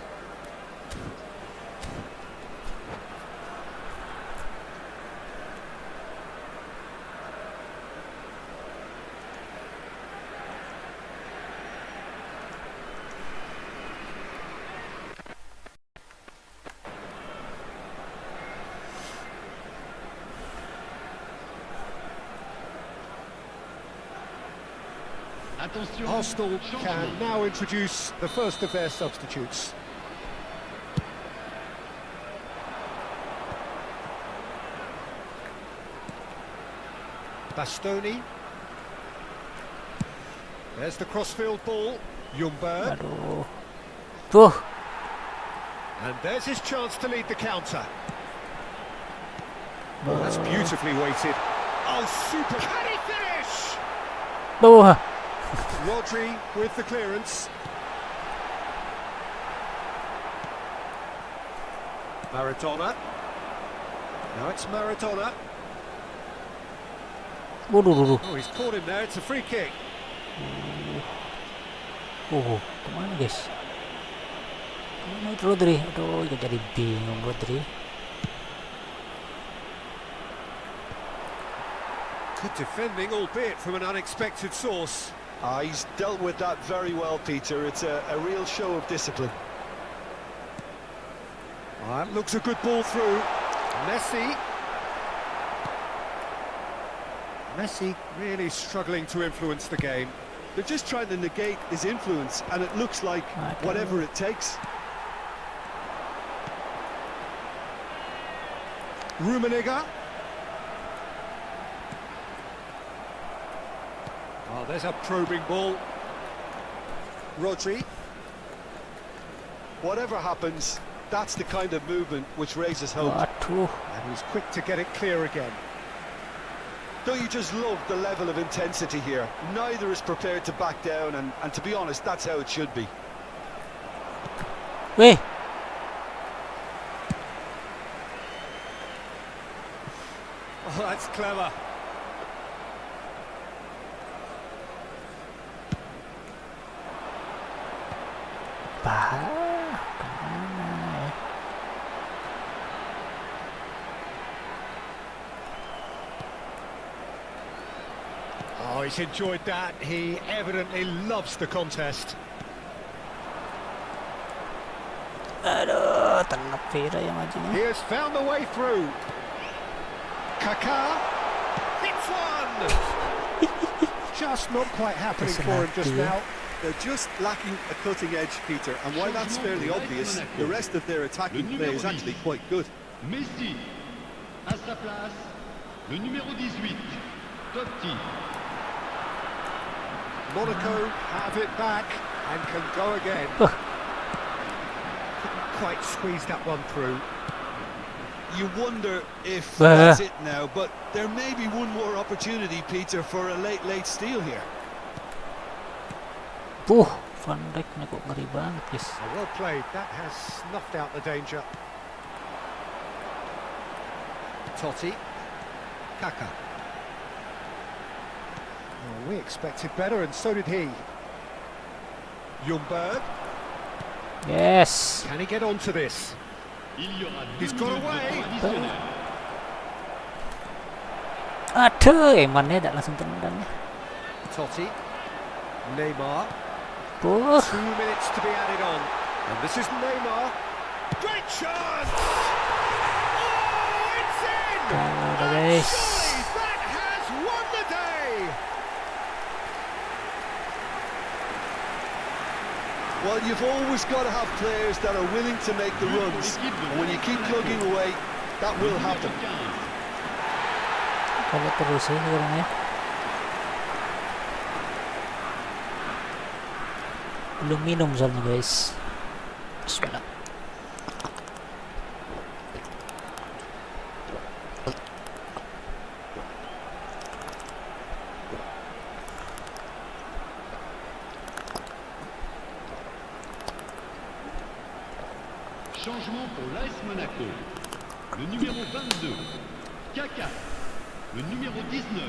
Attention. Arsenal can Changement. now introduce the first of their substitutes. Bastoni. There's the crossfield ball. Ljungberg. Aduh. Tuh. And there's his chance to lead the counter. That's beautifully weighted. Oh, super. Can he finish? Tuh. Rodri with the clearance. Maradona. Now it's Maradona. Waduh. Oh, he's caught him there. It's a free kick. Kemana guys? Kemana itu Rodri? Aduh, jadi bingung Rodri. Good defending, albeit from an unexpected source. He's dealt with that very well, Peter. It's a real show of discipline. That looks a good ball through. Messi. Messi really struggling to influence the game. They're just trying to negate his influence, and it looks like whatever it takes. Rummenigge. Oh, there's a probing ball. Rodri. Whatever happens, that's the kind of movement which raises hope. Waduh. And he's quick to get it clear again. Don't you just love the level of intensity here? Neither is prepared to back down, and to be honest, that's how it should be. Weh. Oh, that's clever. Kemana ya? Oh, he's enjoyed that. He evidently loves the contest. Aduh, telap Vera yang maju He nih. has found the way through. Kaká hits one. Just not quite happening for him just now. They're just lacking a cutting edge, Peter, and while that's fairly obvious, the rest of their attacking play is actually quite good. Messi. À sa place, le numéro 18, Totti. Monaco have it back and can go again. Couldn't quite squeeze that one through. You wonder if that's it now, but there may be one more opportunity, Peter, for a late steal here. Van Dijk nih kok ngeri banget, guys. Oh, well played. That has snuffed out the danger. Totti. Kaká. Oh, we expected better, and so did he. Ljungberg. Yes. Can he get onto this? Il y aura He's 2 got minutes away. de temps additionnel. Aduh, Emannya tidak langsung tendang ya. Totti. Neymar. 2 Buh. minutes to be added on. And this is Neymar. Great chance! Oh, it's in! Udah, guys. Surely that has won the day! Well, you've always got to have players that are willing to make the runs, and when you keep plugging away, that will happen. Kalau terus ya sekarang ya. Belum minum soalnya, guys. Bismillah. Changement pour l'AS Monaco. Le numéro 22, Kaká. Le numéro 19.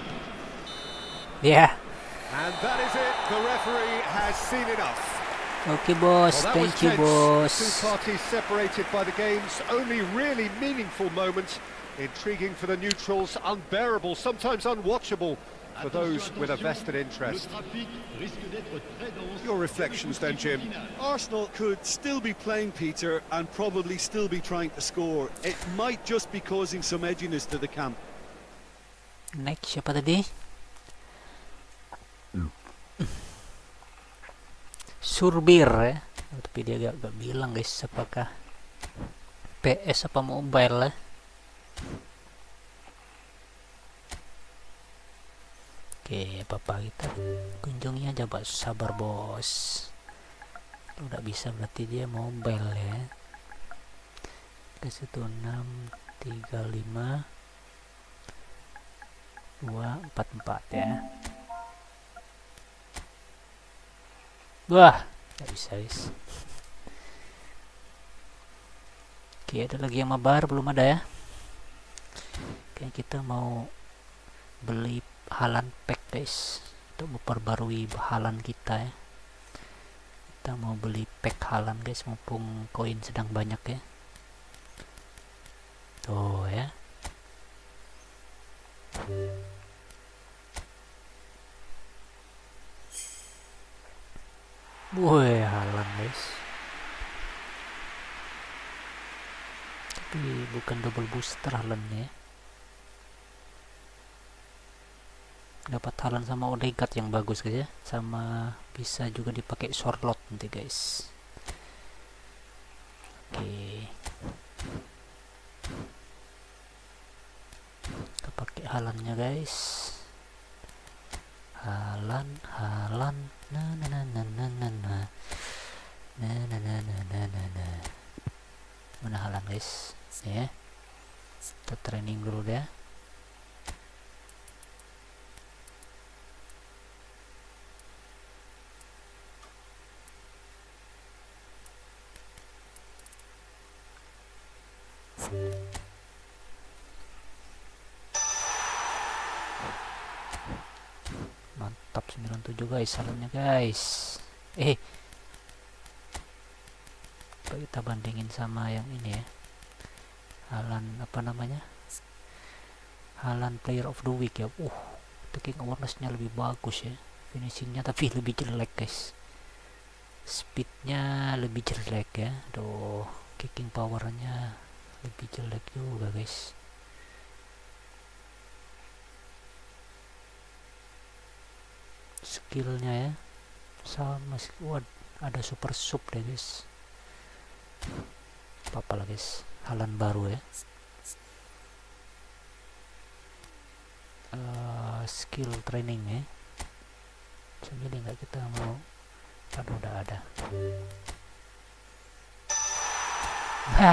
Ya. And that is it. The referee has seen enough. Oke, bos. Well, that was Thank you, tense. bos. Two parties separated by the game's only really meaningful moment. Intriguing for the neutrals, unbearable, sometimes unwatchable for those with a vested interest. Your reflections then, Jim? Arsenal could still be playing, Peter, and probably still be trying to score. It might just be causing some edginess to the camp. Next, siapa tadi? Surbir ya. Tapi dia gak bilang, guys, apakah PS apa mobile ya. Oke, apa-apa kita kunjungi aja, Pak. Sabar, bos. Udah bisa berarti dia mobile ya. Ke 1635 244 ya. Wah, nggak bisa, guys. Oke, ada lagi yang mabar, belum ada ya. Oke, kita mau beli haaland pack, guys, untuk memperbarui haaland kita ya. Kita mau beli pack haaland, guys, mumpung koin sedang banyak ya. Tuh ya. Woi, Haaland guys. Tapi bukan double booster Haalandnya. Dapat Haaland sama Odegaard yang bagus guys ya. Sama bisa juga dipakai Sorlot nanti guys. Oke. Kita pakai Haalandnya guys. Haaland. Mana Haaland guys? Ya. Kita training dulu deh. Mantap 97 guys, salonnya guys. Coba kita bandingin sama yang ini ya. Haaland apa namanya? Haaland player of the week ya. Attacking awareness-nya lebih bagus ya. Finishingnya tapi lebih jelek guys. Speednya lebih jelek ya. Kicking powernya lebih jelek juga guys. Skillnya ya sama. Ada super sub deh guys. Apa lah guys, Haaland baru ya. Skill training ya. Jadi nggak kita mau. Aduh, udah ada.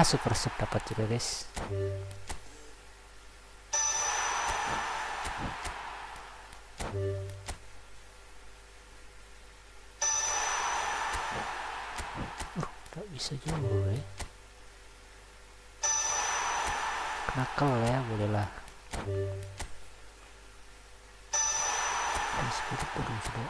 Super sub dapat juga guys. Gak bisa juga ya. Knuckle ya, bolehlah. Spirit turun sudah.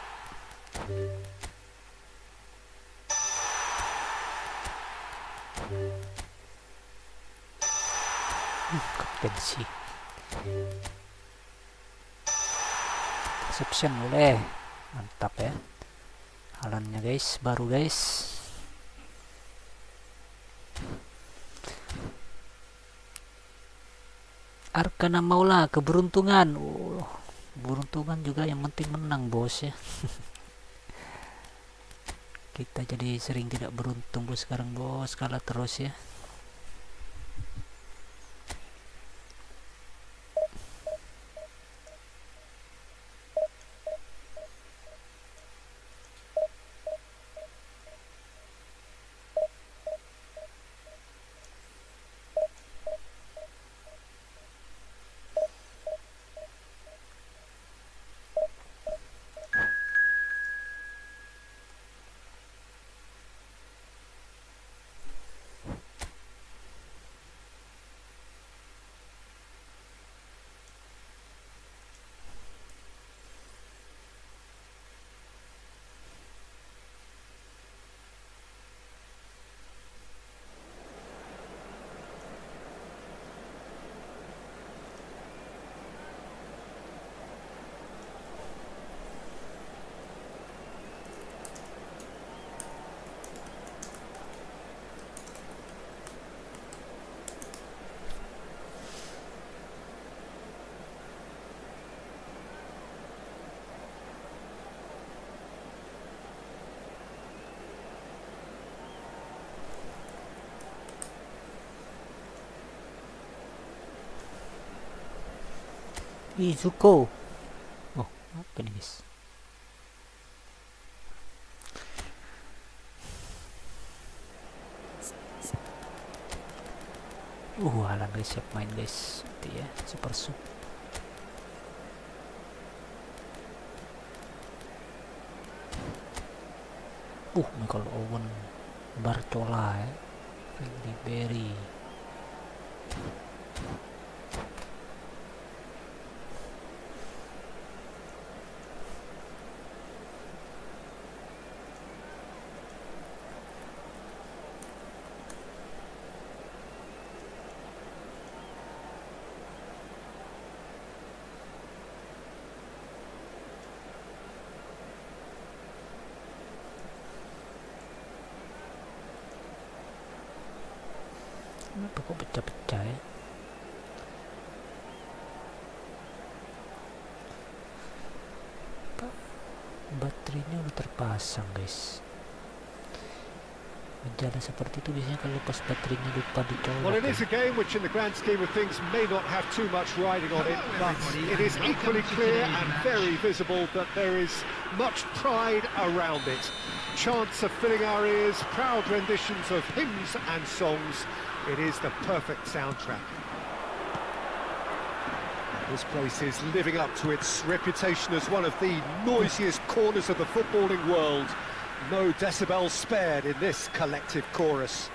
Kaptensi. Exception boleh. Mantap ya. Haalandnya guys, baru guys. Arkana Maula, keberuntungan. Beruntungan juga, yang penting menang bos ya. Kita jadi sering tidak beruntung bos sekarang bos, kalah terus ya. Izuko. Apa nih guys? Haaland guys, siap main guys. Itu ya, super sub. Michael Owen, Barcola ya. Ribery. pecah-pecah ya. Baterainya udah terpasang guys. Menjalan seperti itu biasanya kalau pas baterainya lupa dicolok. Well, it is a game which in the grand scheme of things may not have too much riding on it, but it is equally clear and very visible that there is much pride around it. Chants are filling our ears, proud renditions of hymns and songs. It is the perfect soundtrack. This place is living up to its reputation as one of the noisiest corners of the footballing world. No decibels spared in this collective chorus.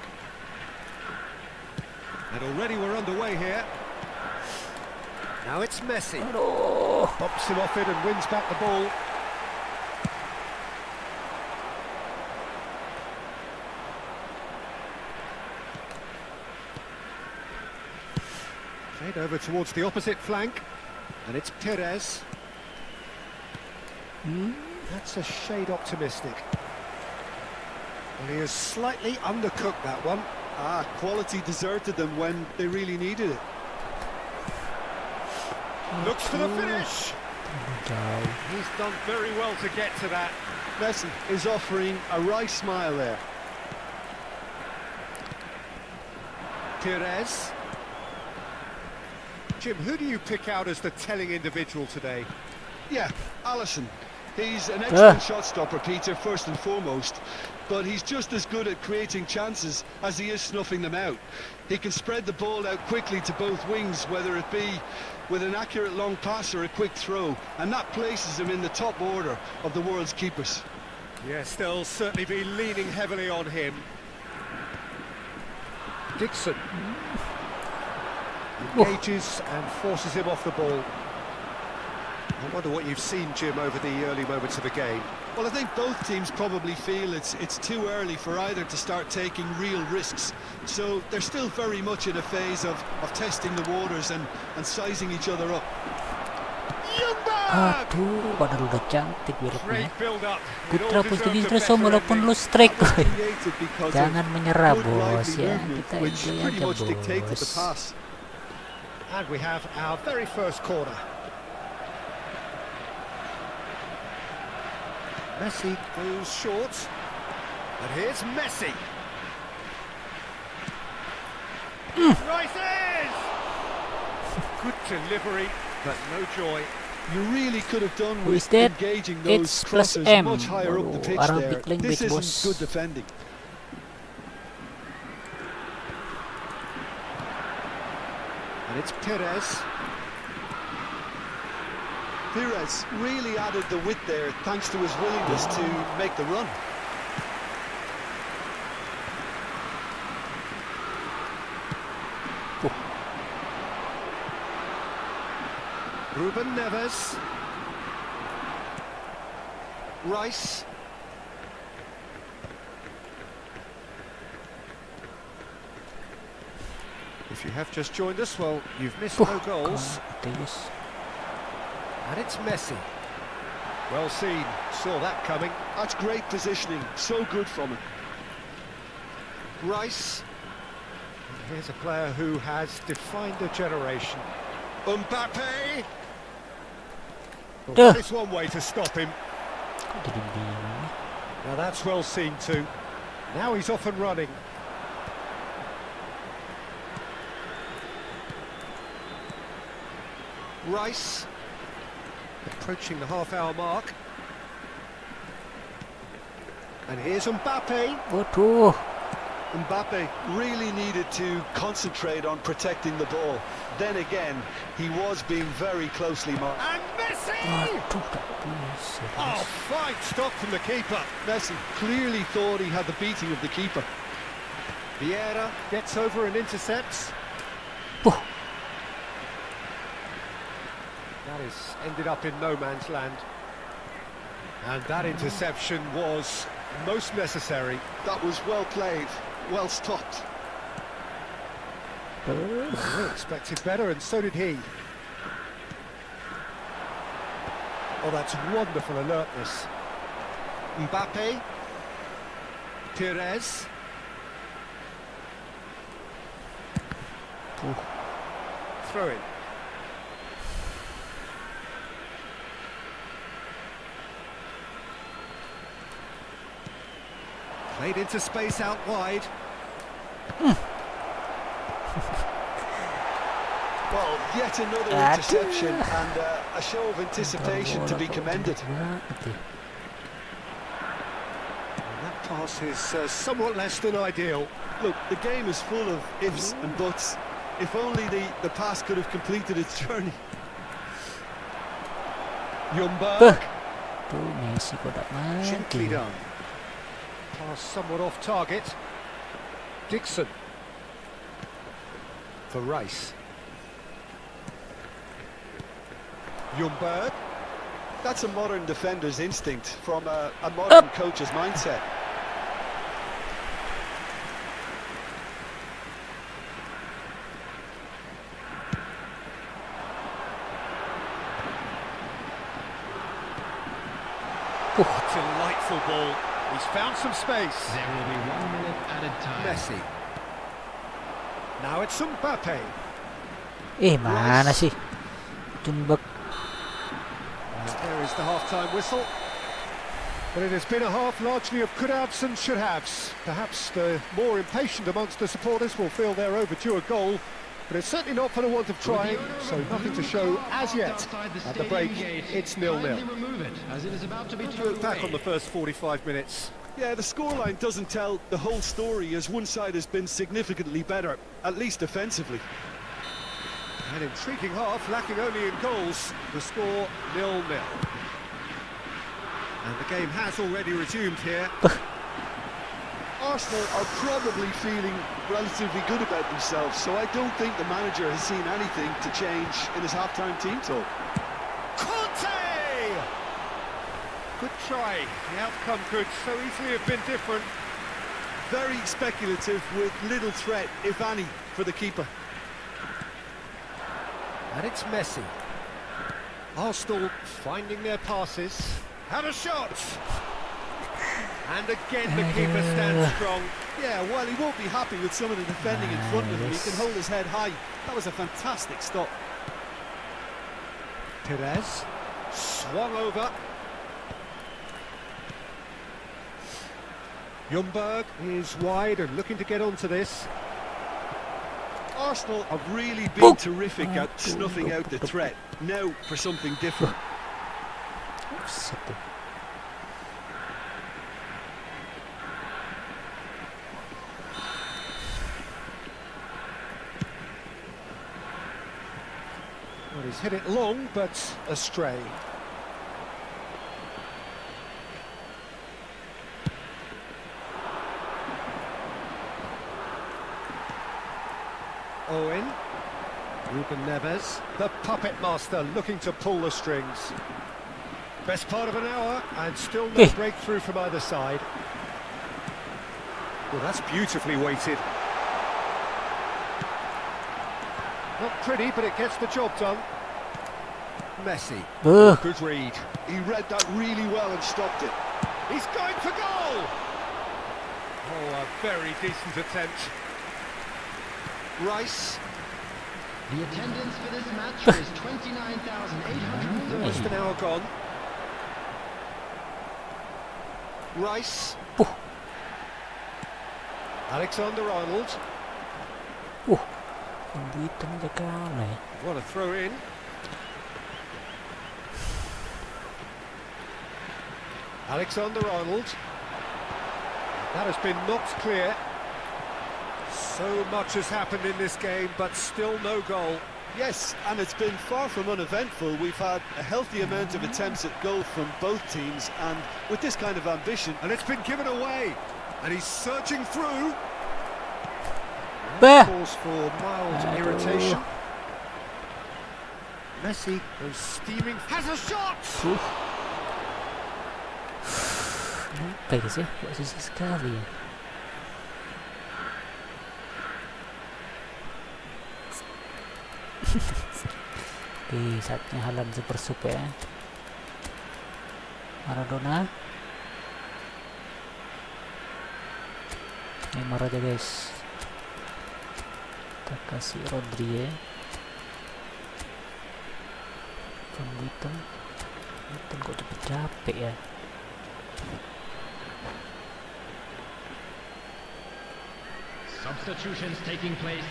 And already we're underway here. Now it's Messi. Pops him off it and wins back the ball. Played over towards the opposite flank. And it's Perez. That's a shade optimistic. Well, he has slightly undercooked that one. Quality deserted them when they really needed it. Looks for the finish. He's done very well to get to that. Messi is offering a wry smile there. Perez. Jim, who do you pick out as the telling individual today? Yeah, Alisson. He's an excellent shot stopper, Peter, first and foremost, but he's just as good at creating chances as he is snuffing them out. He can spread the ball out quickly to both wings, whether it be with an accurate long pass or a quick throw, and that places him in the top order of the world's keepers. Yes, they'll certainly be leaning heavily on him. Dixon. Engages and forces him off the ball. I wonder what you've seen, Jim, over the early moments of the game. Well, I think both teams probably feel it's too early for either to start taking real risks. So they're still very much in a phase of testing the waters and sizing each other up. Aduh, padahal udah cantik beloknya. Great build-up. Putra Putri Dreso walaupun lu strike, jangan menyerah bos ya, kita enjoy aja bos. And we have our very first corner. Messi goes short, and here's Messi. Rises! Good delivery, but no joy. You really could have done Who with is that? engaging It's those plus crosses M. much higher up the pitch Arabic there. language, This isn't boss. good defending. And it's Perez. Perez really added the width there thanks to his willingness to make the run. Ruben Neves. Rice. If you have just joined us, well, you've missed no goals. And it's Messi. Well seen, saw that coming. That's great positioning, so good from him. Rice. And here's a player who has defined a generation. Mbappe. Well, that is one way to stop him. Now that's well seen too. Now he's off and running. Rice. Approaching the half-hour mark. And here's Mbappe. Waduh. Mbappe really needed to concentrate on protecting the ball. Then again, he was being very closely marked. And Messi! Oh, fine stop from the keeper. Messi clearly thought he had the beating of the keeper. Vieira gets over and intercepts. That is ended up in no man's land. And that interception was most necessary. That was well played, well stopped. We expected better, and so did he. Oh, that's wonderful alertness. Mbappe. Perez. Throw in. Played into space out wide. Well, yet another interception and a show of anticipation to be commended. And that pass is somewhat less than ideal. Look, the game is full of ifs and buts. If only the pass could have completed its journey. Jumberg. Tuh Messi kok tak Gently mati. done. Pass somewhat off target. Dixon. For Rice. Jumberg. That's a modern defender's instinct from a modern coach's mindset. Delightful ball. He's found some space. There will be 1 minute added time. Messi. Now it's Mbappe. Mana sih? Junbek. And there is the half-time whistle. But it has been a half largely of could-haves and should-haves. Perhaps the more impatient amongst the supporters will feel they're overdue a goal, but it's certainly not for the want of trying, so nothing to show as yet. At the break, it's 0-0. Look back on the first 45 minutes. Yeah, the scoreline doesn't tell the whole story as one side has been significantly better, at least defensively. An intriguing half, lacking only in goals. The score 0-0. And the game has already resumed here. Arsenal are probably feeling relatively good about themselves, so I don't think the manager has seen anything to change in his half-time team talk. Conte! Good try. The outcome could so easily have been different. Very speculative with little threat, if any, for the keeper. And it's Messi. Arsenal finding their passes. Had a shot! And again the keeper stands strong. Yeah, while he won't be happy with some of the defending in front of him, he can hold his head high. That was a fantastic stop. Perez swung over. Jumberg is wide and looking to get onto this. Arsenal have really been terrific at snuffing out the threat. Now for something different. Well, he's hit it long, but astray. Owen. Ruben Neves, the puppet master, looking to pull the strings. Best part of an hour, and still no breakthrough from either side. Well, that's beautifully weighted. Not pretty, but it gets the job done. Messi. Good read. He read that really well and stopped it. He's going for goal! Oh, a very decent attempt. Rice. The attendance for this match is 29,800. Almost an hour gone. Rice. Alexander-Arnold. What a throw in. Alexander-Arnold. That has been knocked clear. So much has happened in this game, but still no goal. Yes, and it's been far from uneventful. We've had a healthy amount of attempts at goal from both teams, and with this kind of ambition... And it's been given away, and he's searching through. Cause for mild irritation. Messi goes steaming, has a shot! Bagus ya, kok susah sekali ya. Oke, saatnya Haaland super sup ya. Maradona. Neymar aja guys. Kita kasih Rodri ya. Van Buiten kok cepet capek ya. Substitutions taking place.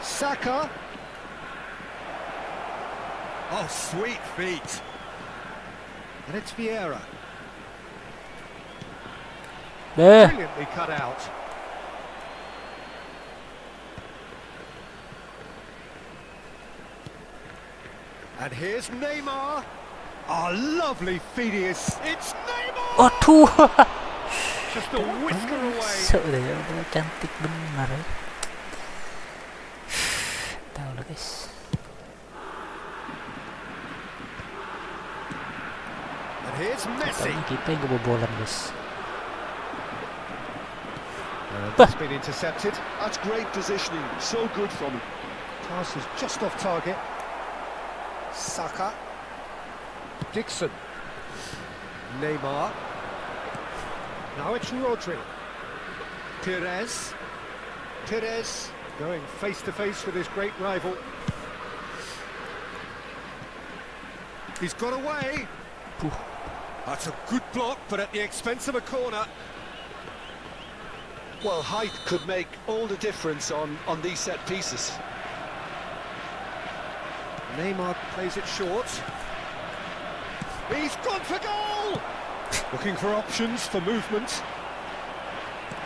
Saka. Oh, sweet feet. And it's Vieira. Deh. Brilliantly cut out. And here's Neymar. Oh, lovely feet he is. It's Neymar! Aduh. Just a whisker away. Udah ya, udah cantik benar ya. Tahu lah guys. And here's Messi. Tahu kita yang kebobolan guys. And that's been intercepted. That's great positioning, so good from him. Pass is just off target. Saka. Dixon. Neymar. Now it's Rodri. Perez. Perez going face to face with his great rival. He's got away. That's a good block, but at the expense of a corner. Well, height could make all the difference on these set pieces. Neymar plays it short. He's gone for goal! Looking for options for movement.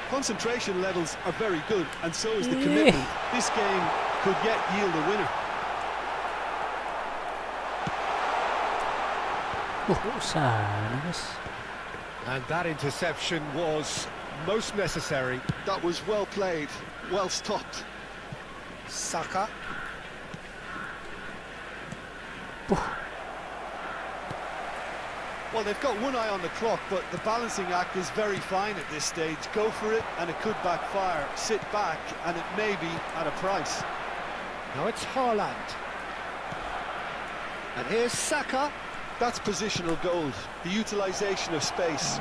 Concentration levels are very good, and so is the commitment. This game could yet yield a winner. Sana guys. And that interception was most necessary. That was well played, well stopped. Saka. Well, they've got one eye on the clock, but the balancing act is very fine at this stage. Go for it, and it could backfire. Sit back, and it may be at a price. Now it's Haaland. And here's Saka. That's positional gold, the utilisation of space.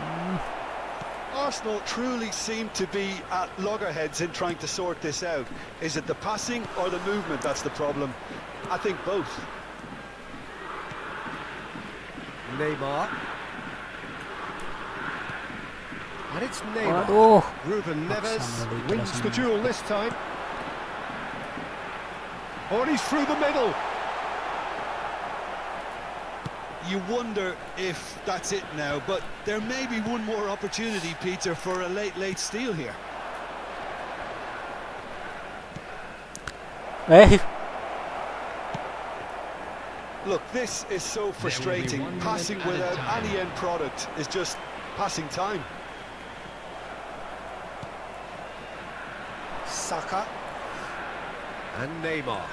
Arsenal truly seem to be at loggerheads in trying to sort this out. Is it the passing or the movement that's the problem? I think both. Neymar. And it's Neymar. Waduh. Ruben Neves Sama wins the sama. duel this time. Oh, and he's through the middle. You wonder if that's it now, but there may be one more opportunity, Peter, for a late steal here. Eh. Look, this is so frustrating. Passing without any end product is just passing time. Saka. And Neymar.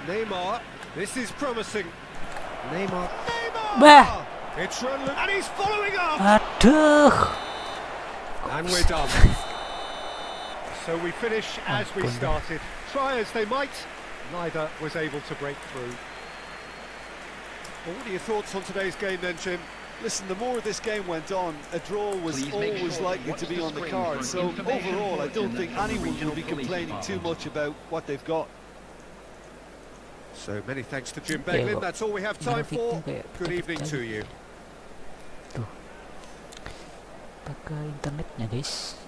Neymar, this is promising. Neymar. Neymar! Bah. It's relevant, and he's following up! Aduh. And we're done. So we finish as we started. Try as they might, neither was able to break through. Well, what are your thoughts on today's game then, Jim? Listen, the more this game went on, a draw was always likely to be on the card. So overall, I don't think anyone will be complaining too much about what they've got. So many thanks to Jim Beglin. That's all we have time for. Good evening to you. Tuh. Pakai internetnya guys.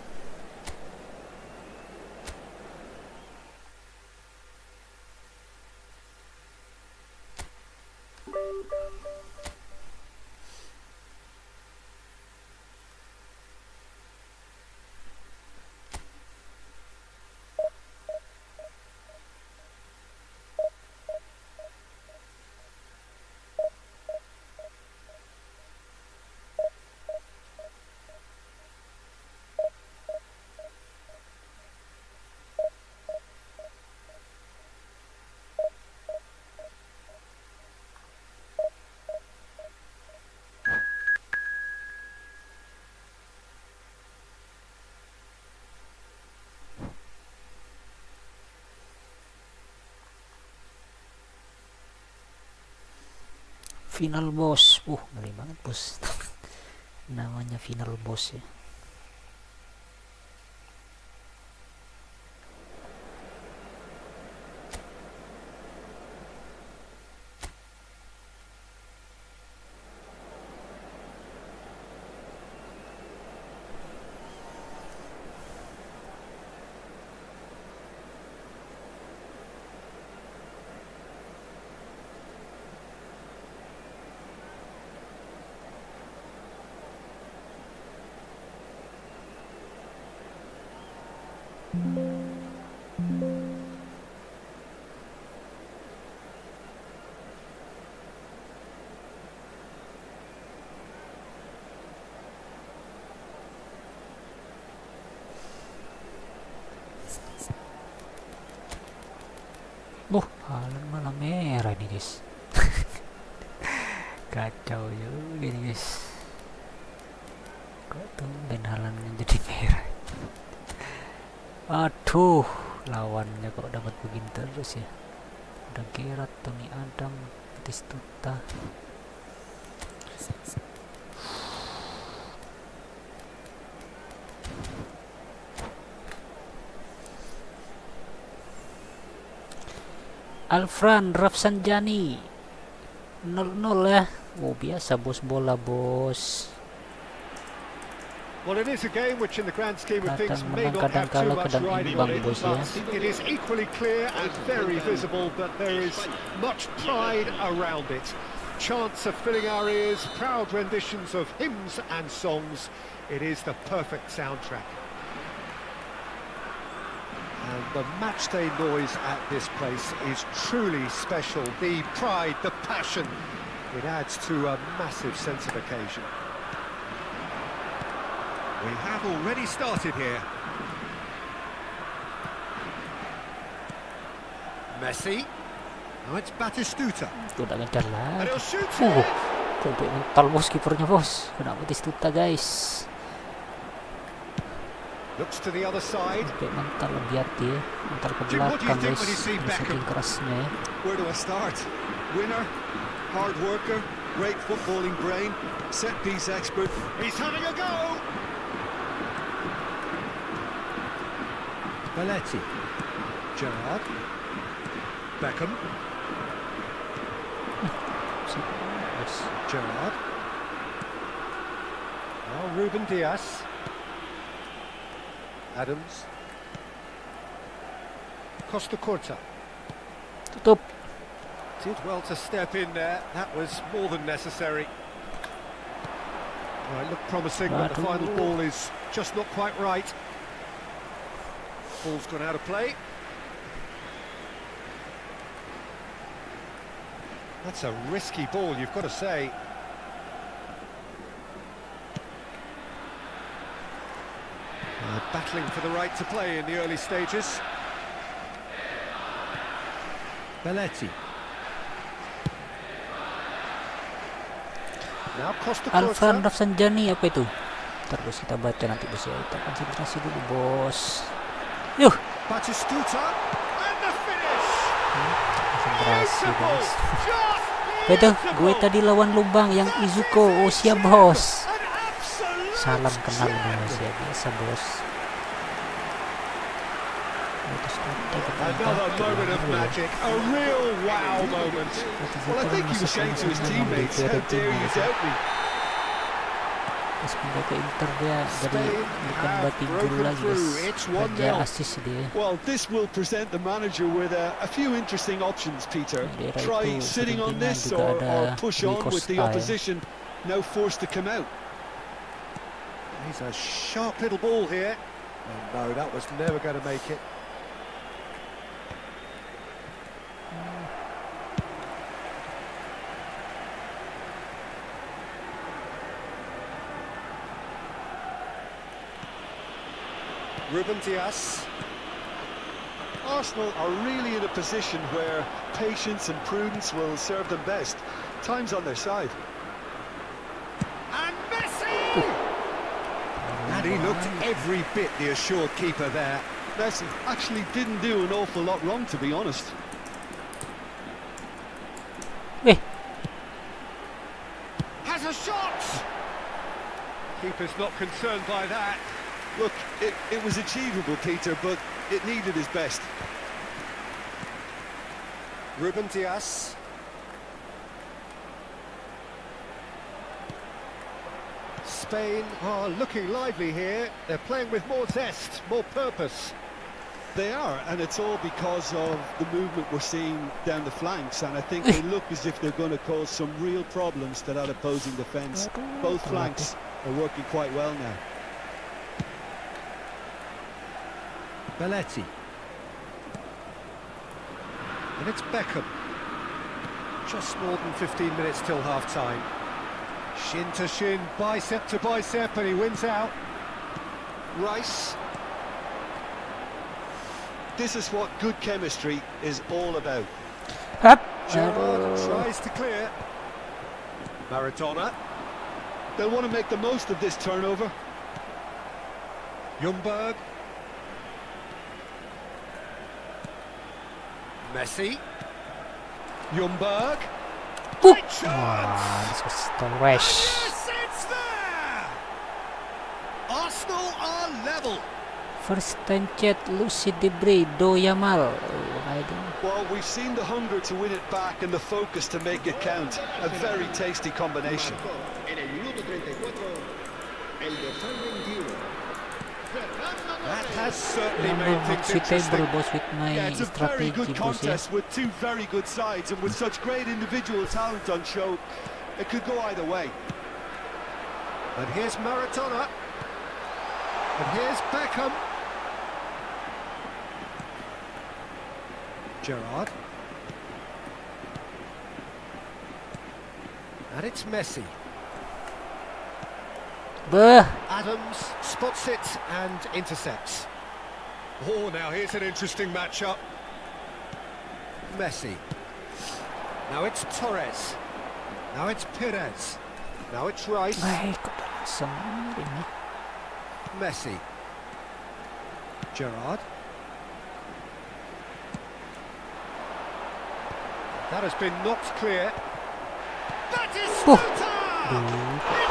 Final boss. Ngeri banget bos. Namanya final boss ya. Haaland malah merah nih guys. Kacau juga nih guys. Kok tumben Haalandnya jadi merah. Aduh, lawannya kok dapat begini terus ya. Udah Gerrard, Tony Adam, Batistuta. Alfran Rafsanjani 0-0 ya. Oh biasa bos bola bos. Well, it is a game which in the grand scheme of things Kadang may menang, not kadang have too kalah, much kadang riding imbang on it, bos ya. but it is equally clear and very visible that there is much pride around it. Chants are filling our ears, proud renditions of hymns and songs. It is the perfect soundtrack. And the matchday noise at this place is truly special. The pride, the passion, it adds to a massive sense of occasion. We have already started here. Messi. Now it's Batistuta. Udah ngejar And lagi. he'll shoot it. Sampai mental bos kipernya bos. Kena Batistuta guys. Looks to the other side. Sampai mental, lebih hati ya. Mental ke Jim, what do you belakang think guys. when you see Dari Beckham? saking kerasnya ya. Where do I start? Winner, hard worker, great footballing brain, set piece expert. He's having a go. Belletti. Gerrard. Beckham. Bos. Gerrard. Now Ruben Diaz. Adams. Costa Curta. Tutup. Did well to step in there. That was more than necessary. Right, look promising, but the final ball is just not quite right. Ball's gone out of play. That's a risky ball, you've got to say. Battling for the right to play in the early stages. Belletti. Now Costa Alfran Curta. Rafsanjani apa itu? Ntar bos kita baca nanti bos ya. Kita konsentrasi dulu bos. Yuh. Batistuta. And the finish. Konsentrasi Beautiful. bos. Just Betul, gue beautiful. tadi lawan lubang yang Izuko. Oh siap bos. An absolute Salam kenal gem. bos ya, biasa bos. Another moment of magic, a real wow moment. Well, I think he was saying to his teammates, how dare you doubt me? Pas pindah ke Inter dia dari bukan have bati gol broken lagi through. guys. It's Raja 1-0. asis dia. Well, this will present the manager with a few interesting options, Peter. Daerah Try itu sitting on Fiorentina this juga or ada push Rui on with the Costa ya. opposition now forced to come out. He's a sharp little ball here. Oh, no, that was never going to make it. Ruben Diaz. Arsenal are really in a position where patience and prudence will serve them best. Time's on their side. And Messi! And he looked every bit the assured keeper there. Messi actually didn't do an awful lot wrong, to be honest. Has a shot! Keeper's not concerned by that. Look, it was achievable, Peter, but it needed his best. Ruben Dias. Spain are looking lively here. They're playing with more zest, more purpose. They are, and it's all because of the movement we're seeing down the flanks, and I think they look as if they're going to cause some real problems to that opposing defence. Both flanks are working quite well now. Belletti. And it's Beckham. Just more than 15 minutes till half-time. Shin to shin, bicep to bicep, and he wins out. Rice. This is what good chemistry is all about. Up. Gerrard tries to clear. Maradona. They'll want to make the most of this turnover. Ljungberg. Messi. Ljungberg. Great shot! This was trash. Yes, it's there! Arsenal are level. First time chat Lucy Debris do Yamal. Oh, I don't. Well, we've seen the hunger to win it back and the focus to make it count. A very tasty combination. En el minuto 34, el defender Duel. That has certainly I'm made not things suitable, interesting. boss, with my Yeah, it's a very strategy, good boss. Yeah. contest with two very good sides, and with such great individual talent on show, it could go either way. And here's Maradona. And here's Beckham. Gerrard. And it's Messi. Buh. Adams spots it and intercepts. Oh, now here's an interesting matchup. Messi. Now it's Torres. Now it's Perez. Now it's Rice. Ay, kok langsung ini. Messi. Gerrard. That has been knocked clear. That is Sparta!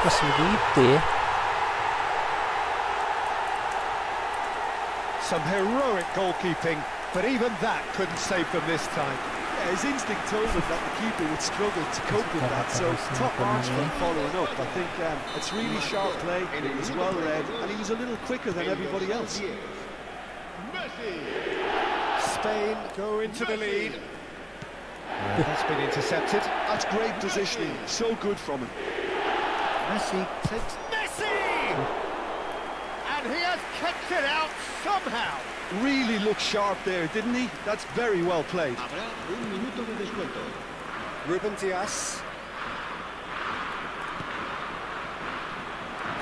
Pas begitu ya. Some heroic goalkeeping, but even that couldn't save them this time. Yeah, his instinct told him that the keeper would struggle to cope with that, so top marks for him following up. I think it's really sharp play, it was well read, and he was a little quicker than everybody else. Spain go into the lead. That's been intercepted. That's great positioning, so good from him. Messi takes Messi! And he has kept it out somehow. Really looked sharp there, didn't he? That's very well played. Habrá un minuto de descuento. Ruben Dias.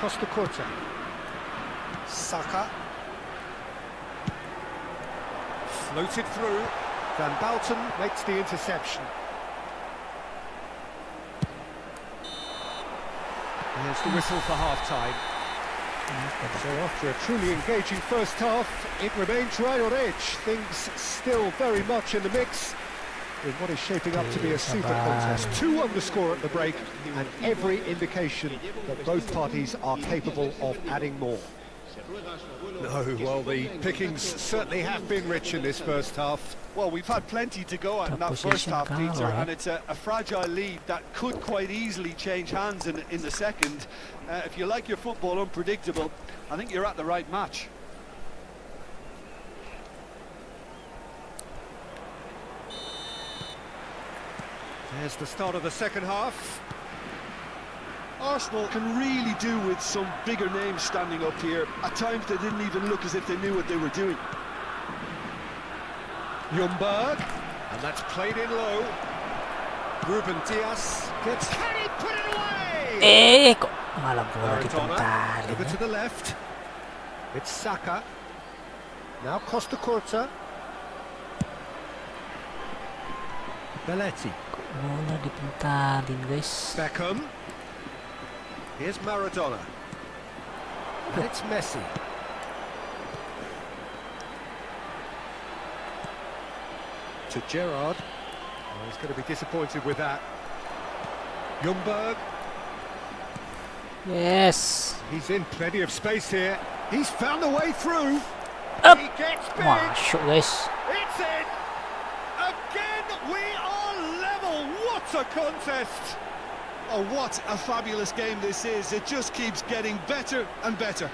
Costa Corta. Saka. Floated through. Van Bouten makes the interception. There's the whistle for half-time. So after a truly engaging first half, it remains right on edge. Things still very much in the mix in what is shaping up to be a super contest. 2 on the score at the break, and every indication that both parties are capable of adding more. No, well, the pickings certainly have been rich in this first half. Well, we've had plenty to go at in that first half, Peter, and it's a fragile lead that could quite easily change hands in the second. If you like your football unpredictable, I think you're at the right match. There's the start of the second half. Arsenal can really do with some bigger names standing up here. At times they didn't even look as if they knew what they were doing. Ljungberg, and that's played in low. Ruben Dias gets... Can he put it away? Kok malah bola Maradona, dipentalin over ya. to the left. It's Saka. Now Costa Corta. Belletti. Bola dipentalin, guys. Beckham. Here's Maradona. And it's Messi. To Gerrard. Oh, he's going to be disappointed with that. Ljungberg. Yes. He's in plenty of space here. He's found a way through. Up. He gets big. Masuk guys. It's in. Again, we are level. What a contest. Oh, what a fabulous game this is. It just keeps getting better and better.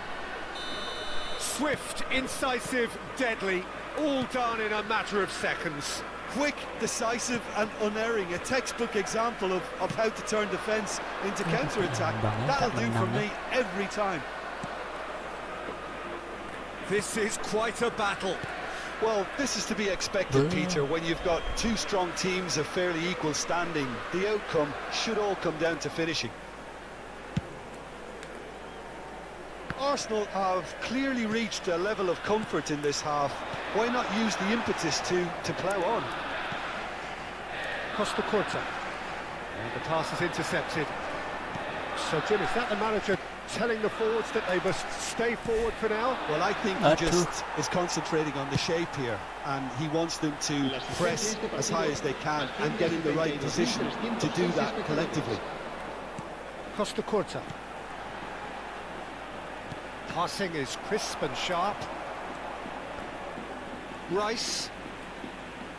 Swift, incisive, deadly. All done in a matter of seconds. Quick, decisive and unerring. A textbook example of how to turn defence into counter-attack. That'll do for me every time. This is quite a battle. Well, this is to be expected, Peter, when you've got two strong teams of fairly equal standing. The outcome should all come down to finishing. Arsenal have clearly reached a level of comfort in this half. Why not use the impetus to plough on? Costa Curta. And the pass is intercepted. So, Jim, is that the manager telling the forwards that they must stay forward for now? Well, I think he just is concentrating on the shape here, and he wants them to press as high as they can and get in the right position to do that collectively. Costa Curta. Passing is crisp and sharp. Rice.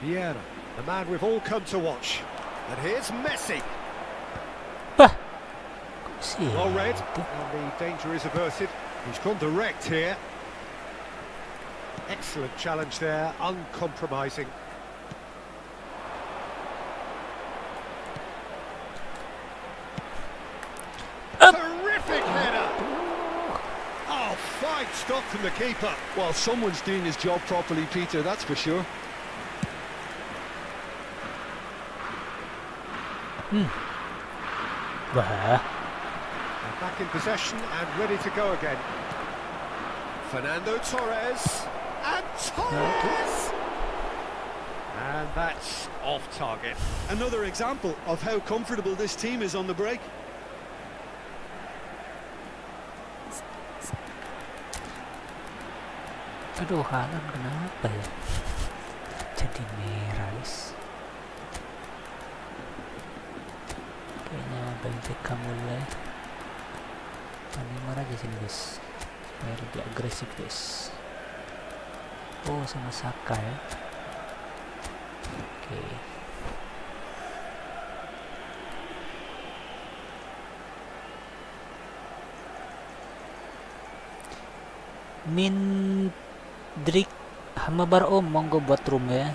Vieira, the man we've all come to watch. And here's Messi. Bah. Well read, and the danger is averted. He's gone direct here. Excellent challenge there, uncompromising. Terrific header! Oh, fine stop from the keeper. Well, someone's doing his job properly, Peter, that's for sure. Bah. Back in possession and ready to go again. Fernando Torres. And Torres! And that's off target. Another example of how comfortable this team is on the break. Aduh, haaland kenapa ya? Jadi merah, guys. Kayaknya BTK mulai. Neymar aja sini, guys. Supaya lebih agresif, guys. Oh, sama Saka ya. Oke. Mindrik Hamabar Om, monggo buat room ya.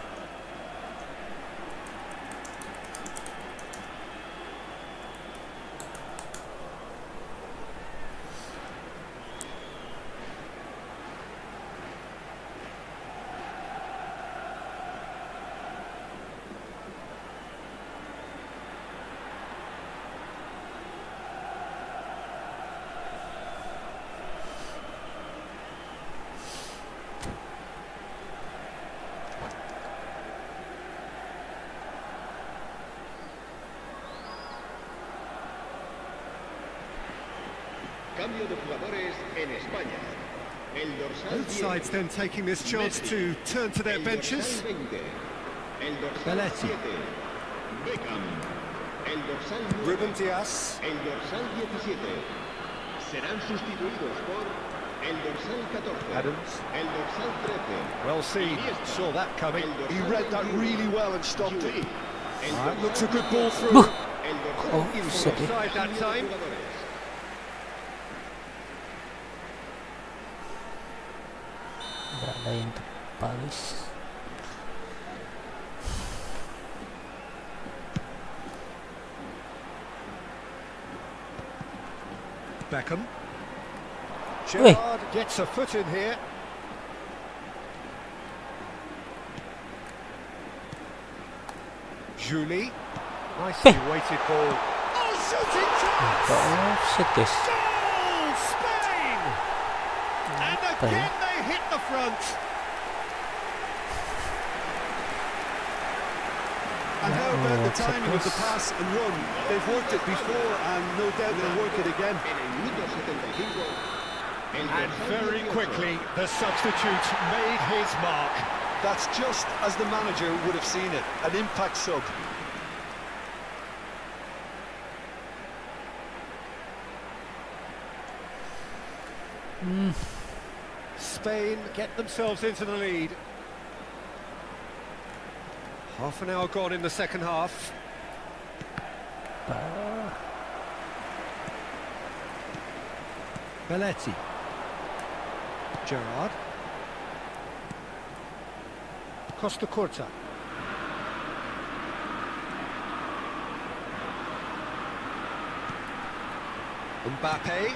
Cambio de jugadores en España. El dorsal Both sides then taking this chance to turn to their benches. El dorsal Belletti. 7. Beckham. El dorsal 9. Ruben Dias. El dorsal 17. Serán sustituidos por el dorsal 14. Adams. El dorsal 13. Well seen, saw that coming. He read that really well and stopped it. Right, looks a good ball through. El dorsal Oh, 15. shit. Offside that time. Nggak ada yang tepat, guys. Beckham. Gerrard gets a foot in here. Julie. Nicely weighted ball. Oh, shooting chance! Oh, shit, guys. Goal, Spain! And again they hit the front. And how about the timing of the pass and run? They've worked it before and no doubt they'll work it again. En el minuto 75. El And dorsal very 18. quickly, the substitute made his mark. That's just as the manager would have seen it, an impact sub. Spain get themselves into the lead. Half an hour gone in the second half. Belletti. Gerrard. Costa Curta. Mbappe.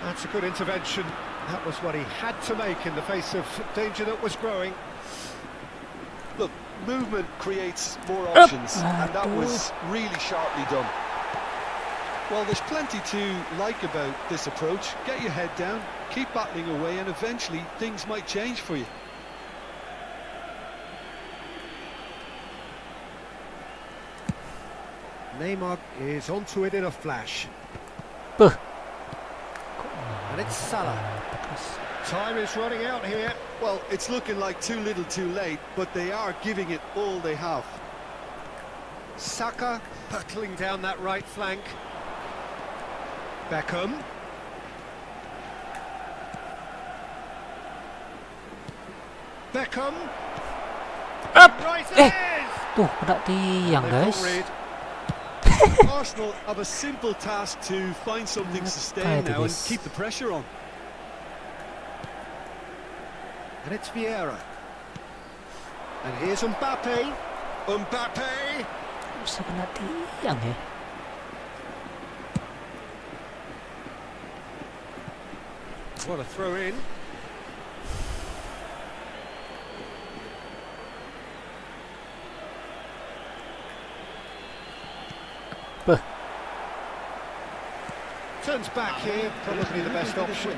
That's a good intervention. That was what he had to make in the face of danger that was growing. Look, movement creates more options, and that was really sharply done. Well, there's plenty to like about this approach. Get your head down, keep battling away, and eventually things might change for you. Neymar is onto it in a flash. And it's Salah. Time is running out here. Well, it's looking like too little too late, but they are giving it all they have. Saka hurtling down that right flank. Beckham. Beckham. Right it is! Tuh, kena tiang They've guys. got rid. Arsenal have a simple task to find something sustained now and keep the pressure on. And it's Vieira. And here's Mbappe. Mbappe! Bisa kena tiang ya. What a throw in. Turns back here, probably the best option.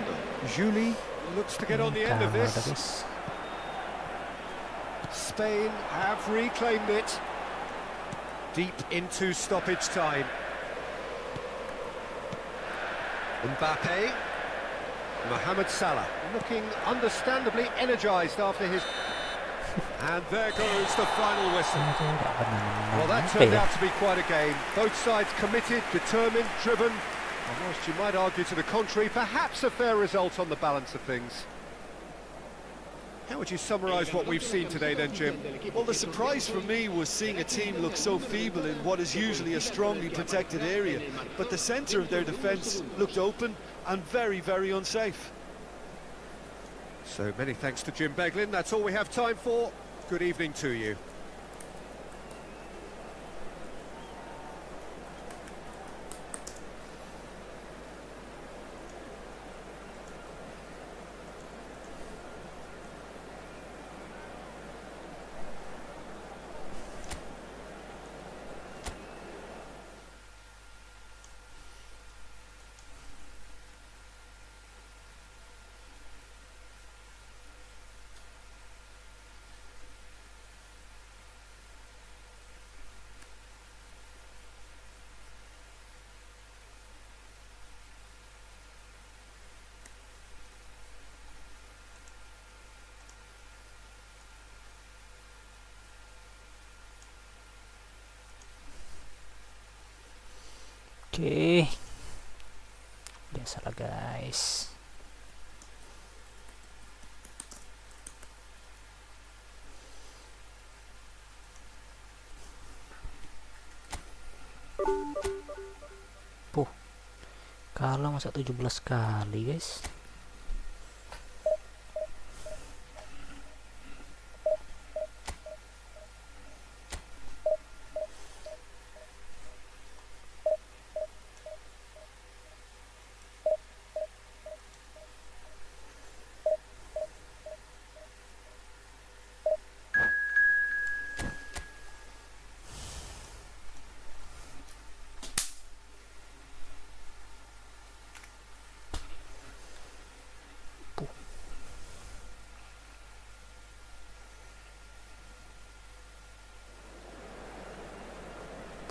Julie looks to get on the end of Ada, this. guys. Spain have reclaimed it. Deep into stoppage time. Mbappe. Mohamed Salah looking understandably energised after his... And there goes the final whistle. Well, that turned out to be quite a game. Both sides committed, determined, driven. And whilst you might argue to the contrary, perhaps a fair result on the balance of things. How would you summarise what we've seen today then, Jim? Well, the surprise for me was seeing a team look so feeble in what is usually a strongly protected area. But the centre of their defence looked open and very, very unsafe. So many thanks to Jim Beglin. That's all we have time for. Good evening to you. Oke. Biasalah guys. Kalah masa 17 kali guys.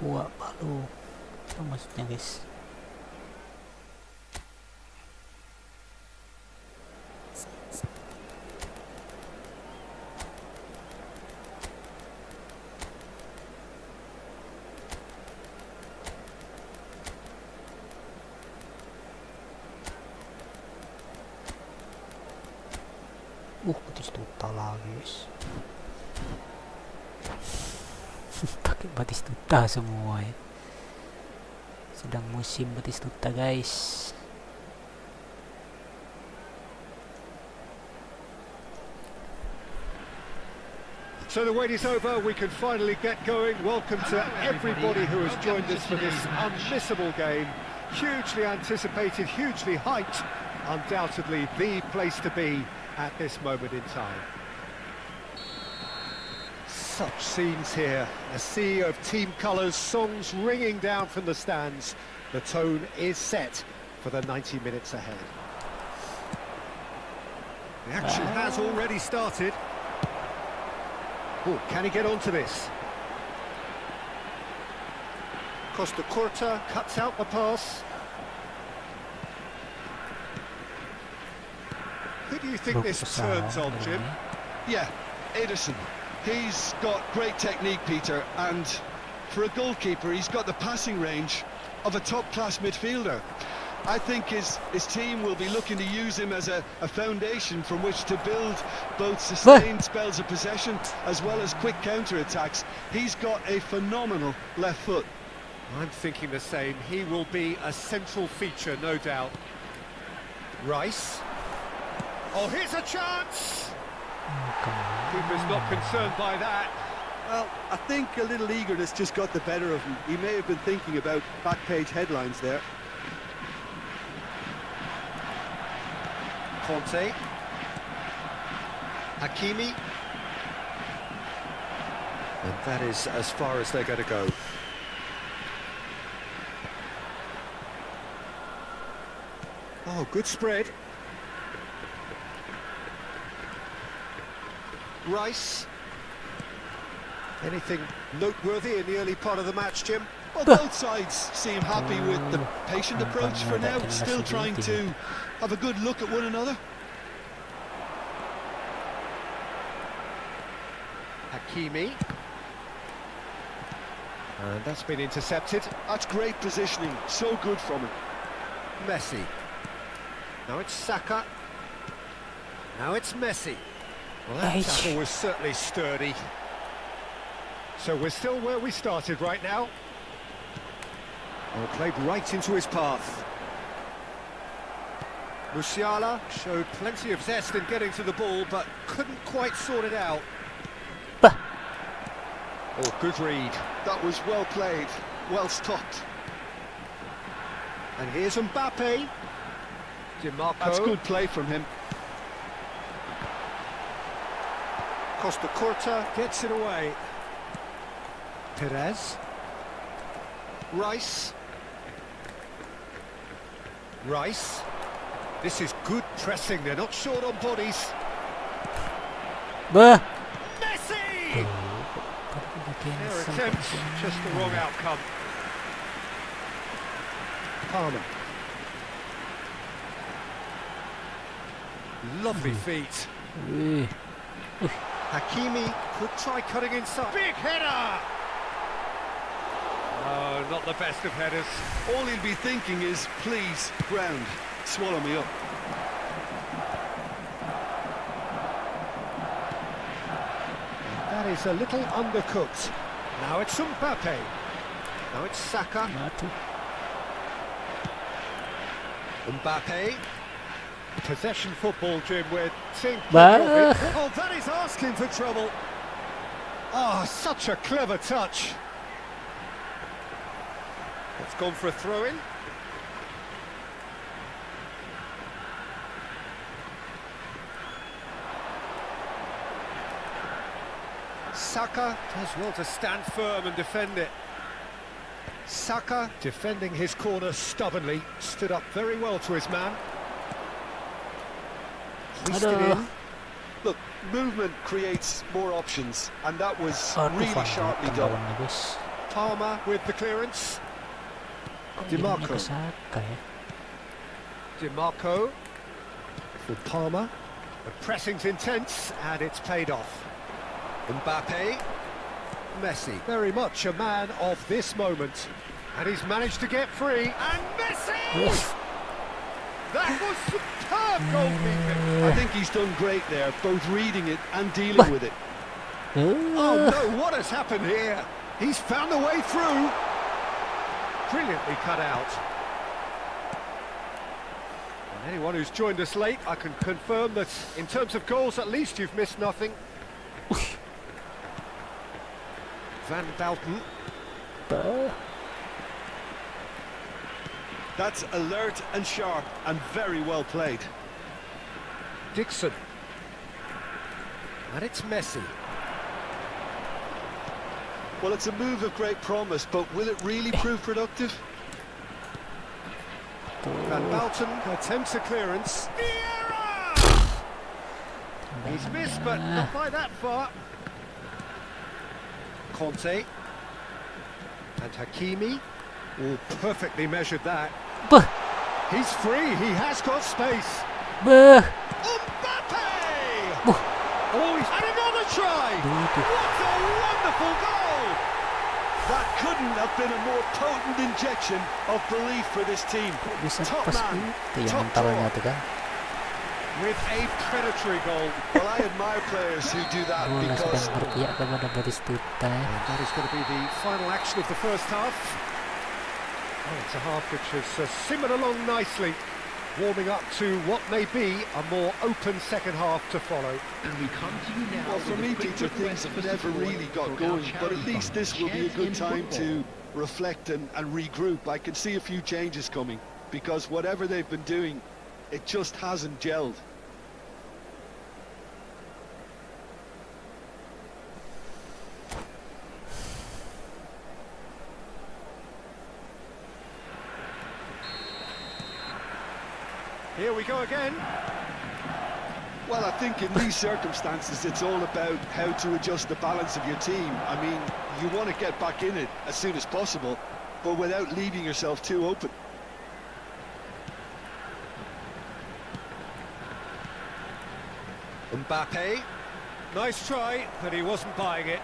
Buat balu. Apa maksudnya guys? Bagus. Pakai Batistuta semua ya. Sedang musim Batistuta guys. So the wait is over, we can finally get going. Welcome to everybody who has joined us for this unmissable game. Hugely anticipated, hugely hyped. Undoubtedly the place to be at this moment in time. Such scenes here, a sea of team colours, songs ringing down from the stands. The tone is set for the 90 minutes ahead. The action has already started. Oh, can he get onto this? Costa Curta cuts out the pass. Who do you think this turns on, Jim? Yeah, Ederson. He's got great technique, Peter, and for a goalkeeper, he's got the passing range of a top-class midfielder. I think his team will be looking to use him as a foundation from which to build both sustained spells of possession as well as quick counter-attacks. He's got a phenomenal left foot. I'm thinking the same. He will be a central feature, no doubt. Rice. Oh, here's a chance! Keeper's not concerned by that. Well, I think a little eagerness just got the better of him. He may have been thinking about back-page headlines there. Conte. Hakimi. And that is as far as they're going to go. Oh, good spread. Rice. Anything noteworthy in the early part of the match, Jim? Well, both sides seem happy with the patient approach for now, still trying to have a good look at one another. Hakimi. And that's been intercepted. That's great positioning, so good from him. Messi. Now it's Saka. Now it's Messi. Well, that tackle was certainly sturdy. So we're still where we started right now. Oh, played right into his path. Musiala showed plenty of zest in getting to the ball, but couldn't quite sort it out. Oh, good read. That was well played, well stopped. And here's Mbappe. DiMarco. That's good play from him. Costa Curta gets it away. Perez. Rice. Rice. This is good pressing. They're not short on bodies. Messi! Their attempt, just the wrong outcome. Palmer. Lovely feet. Hakimi could try cutting inside. Big header! Oh, not the best of headers. All he'll be thinking is, please, ground, swallow me up. That is a little undercooked. Now it's Mbappe. Now it's Saka. Mbappe. Possession football, Jim, we're seeing plenty of it. Oh, that is asking for trouble. Oh, such a clever touch. It's gone for a throw-in. Saka does well to stand firm and defend it. Saka defending his corner stubbornly, stood up very well to his man. Hoisted in. Look, movement creates more options, and that was really sharply done. Palmer with the clearance. DiMarco. DiMarco for Palmer. The pressing's intense, and it's paid off. Mbappe. Messi. Very much a man of this moment. And he's managed to get free. And Messi! That was superb goalkeeping. I think he's done great there, both reading it and dealing with it. Oh no, what has happened here? He's found the way through. Brilliantly cut out. And anyone who's joined us late, I can confirm that in terms of goals, at least you've missed nothing. Van Balten. That's alert and sharp and very well played. Dixon. And it's Messi. Well, it's a move of great promise, but will it really prove productive? Van Balten attempts a clearance. Vieira! He's missed, but not by that far. Conte. And Hakimi. Oh, perfectly measured that. He's free, he has got space. Mbappe! Oh, he's had another try! What a wonderful goal! That couldn't have been a more potent injection of belief for this team. Bisa Top pas man, itu yang top mentalnya draw. tuh kan. With a predatory goal. Well, I admire players who do that Bola because sedang berpihak kepada Batistuta. And that is going to be the final action of the first half. Oh, it's a half which has simmered along nicely, warming up to what may be a more open second half to follow. And we come to you now. well, for with me, a quick Peter, request things for have never support really got for our going, but at charity least fund, this will be a Shares good in time Football. to reflect and regroup. I can see a few changes coming because whatever they've been doing, it just hasn't gelled. Here we go again. Well, I think in these circumstances, it's all about how to adjust the balance of your team. I mean, you want to get back in it as soon as possible, but without leaving yourself too open. Mbappe. Nice try, but he wasn't buying it.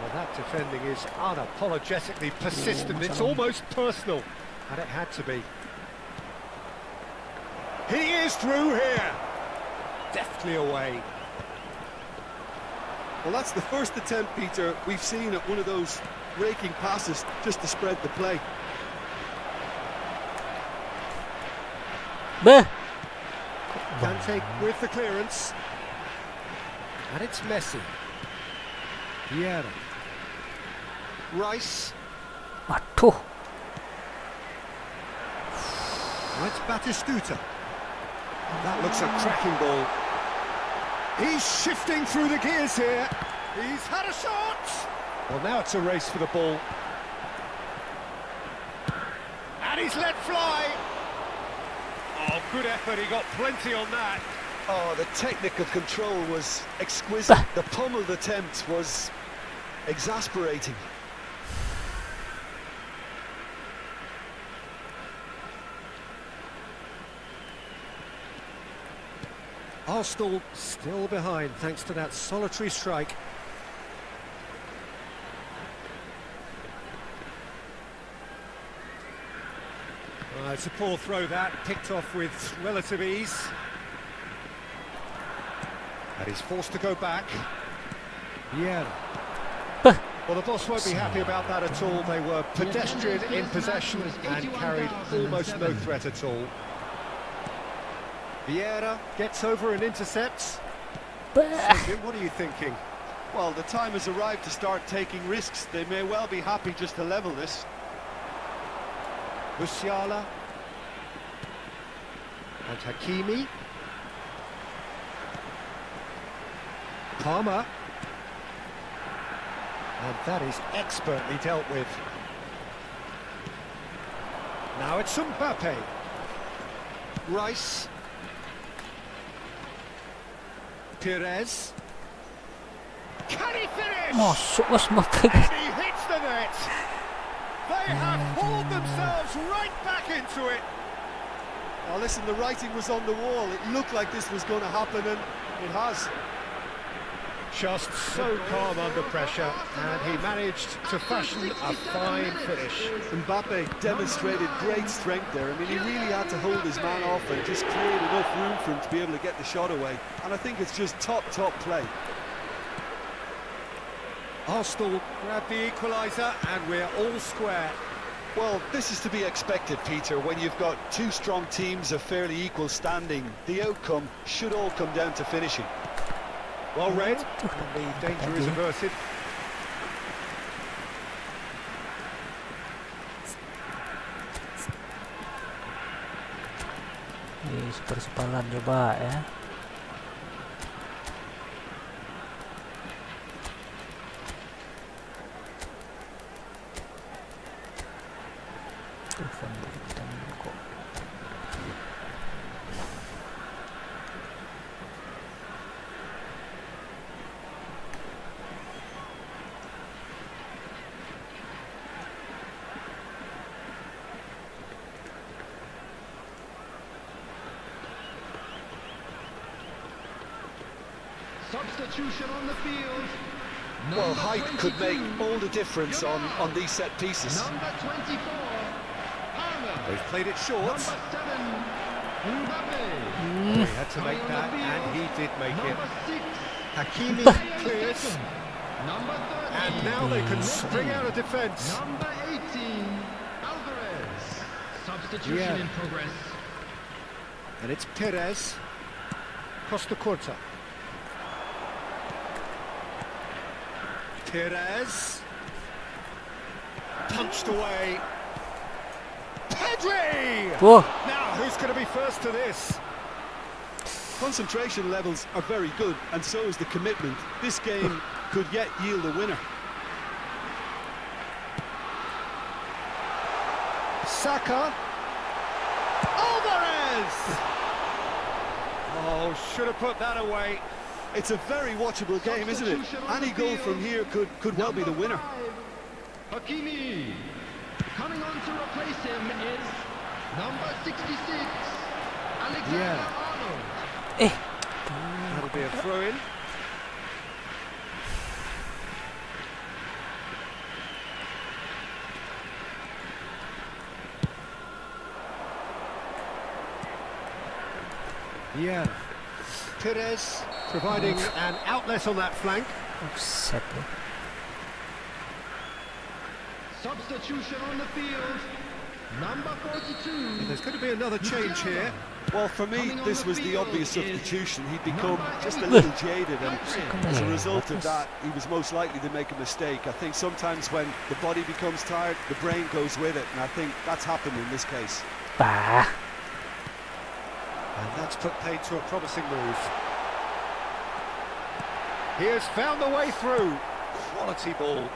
Well, that defending is unapologetically persistent. It's almost personal, and it had to be. He is through here. Deftly away. Well, that's the first attempt, Peter, we've seen at one of those raking passes just to spread the play. Kante with the clearance. And it's Messi. Vieira. Rice. Waduh. And it's Batistuta. That looks a cracking ball. He's shifting through the gears here. He's had a shot. Well, now it's a race for the ball. And he's let fly. Oh, good effort. He got plenty on that. Oh, the technical control was exquisite. The pummeled attempt was exasperating. Arsenal still behind thanks to that solitary strike. It's a poor throw that, picked off with relative ease. And he's forced to go back. Yeah. Well, the boss won't be happy about that at all. They were pedestrian in possession and carried almost no threat at all. Vieira gets over and intercepts. What are you thinking? Well, the time has arrived to start taking risks. They may well be happy just to level this. Musiala. And Hakimi. Palmer. And that is expertly dealt with. Now it's Mbappe. Rice. Perez. Can he finish? Masuk was Mbappe. And he hits the net. They have hauled themselves right back into it. Now listen, the writing was on the wall. It looked like this was going to happen, and it has. Just so calm under pressure, and he managed to fashion a fine finish. Mbappe demonstrated great strength there. I mean, he really had to hold his man off and just create enough room for him to be able to get the shot away. And I think it's just top play. Arsenal grab the equaliser, and we're all square. Well, this is to be expected, Peter. When you've got two strong teams of fairly equal standing, the outcome should all come down to finishing. Well read, and the danger is averted. Super sepalan coba ya. Substitution on the field. Well, Number height could 22, make all the difference on these set pieces. Number 24, Haaland. They've played it short. Number 7, Mbappe. He had to make Coming on that, the and he did make it. Number 6, Hakimi clears, Number 30, and now they can spring out of defence. Number 18, Alvarez. Substitution Yeah. in progress. And it's Perez. Costa Corta. Perez. Punched away. Pedri! Whoa. Now, who's going to be first to this? Concentration levels are very good, and so is the commitment. This game could yet yield a winner. Saka. Alvarez! Oh, should have put that away. It's a very watchable game, isn't it? Any goal from here could well be the winner. Hakimi. Coming on to replace him is number 66, Alexander Arnold. That'll be a throw-in. Yeah. Perez providing an outlet on that flank. Offset ya. Substitution on the field, number 42. There's going to be another change here. Well, for me, this was the obvious substitution. He'd become just a little jaded, and as a result of that, he was most likely to make a mistake. I think sometimes when the body becomes tired, the brain goes with it, and I think that's happened in this case. Bah. And that's put paid to a promising move. He has found the way through. Quality ball.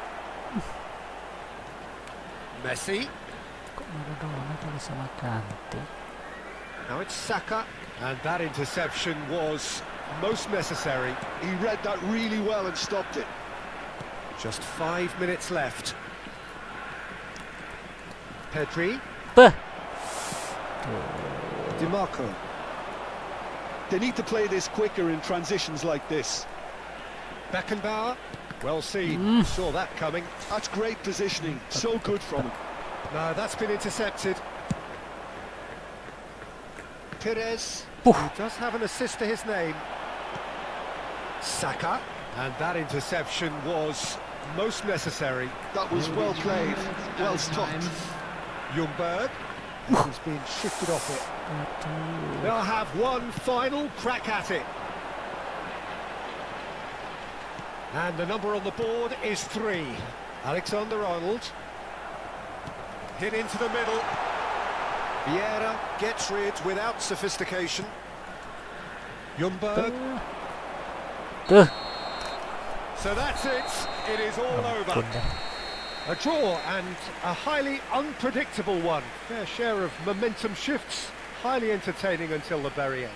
Messi. Kok Maradona tuh sama Kante? Now it's Saka. And that interception was most necessary. He read that really well and stopped it. Just 5 minutes left. Pedri. Beh. DiMarco. They need to play this quicker in transitions like this. Beckenbauer. Well seen. Saw that coming. That's great positioning. So good from him. No, that's been intercepted. Perez. Oof. He does have an assist to his name. Saka. And that interception was most necessary. That was well played, well stopped. Ljungberg. He's been shifted off it. They'll have one final crack at it. And the number on the board is 3. Alexander-Arnold. Hit into the middle. Vieira gets rid without sophistication. Ljungberg. So that's it. It is all over. A draw, and a highly unpredictable one. Fair share of momentum shifts. Highly entertaining until the very end.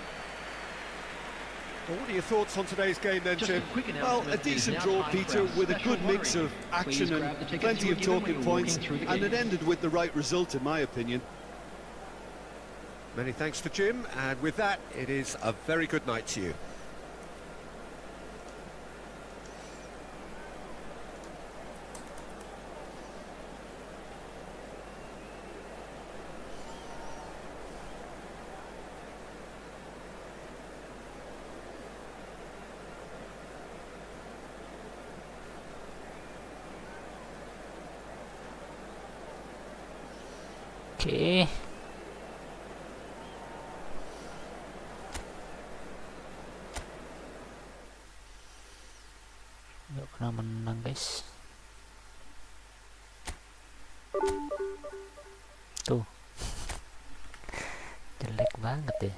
Well, what are your thoughts on today's game then, Just a Jim? quick Well, announcement. a decent It is draw, now time Peter, for our with a special good mix lottery. of action Please grab the and tickets plenty you of were given talking when you were points, walking through the and it gate. ended with the right result, in my opinion. Many thanks to Jim, and with that, it is a very good night to you. Oke. Nggak pernah menang, guys. Tuh. Jelek banget ya.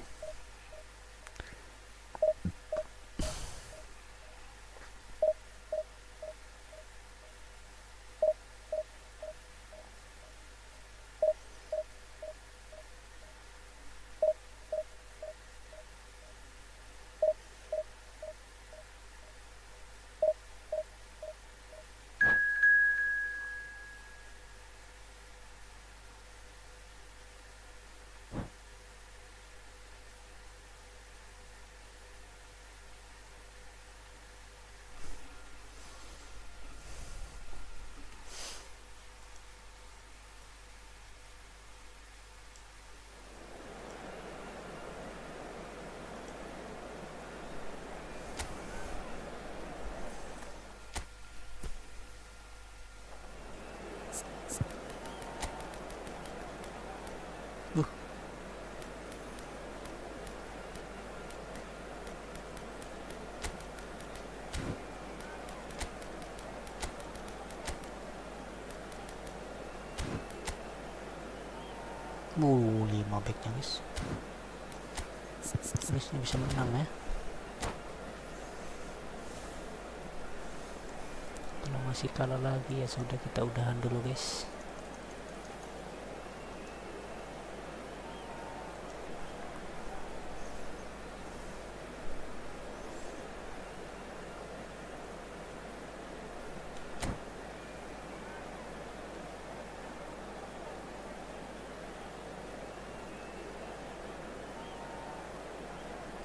Lima backnya, guys. Harusnya bisa menang ya. Kalau masih kalah lagi ya sudah, kita udahan dulu, guys.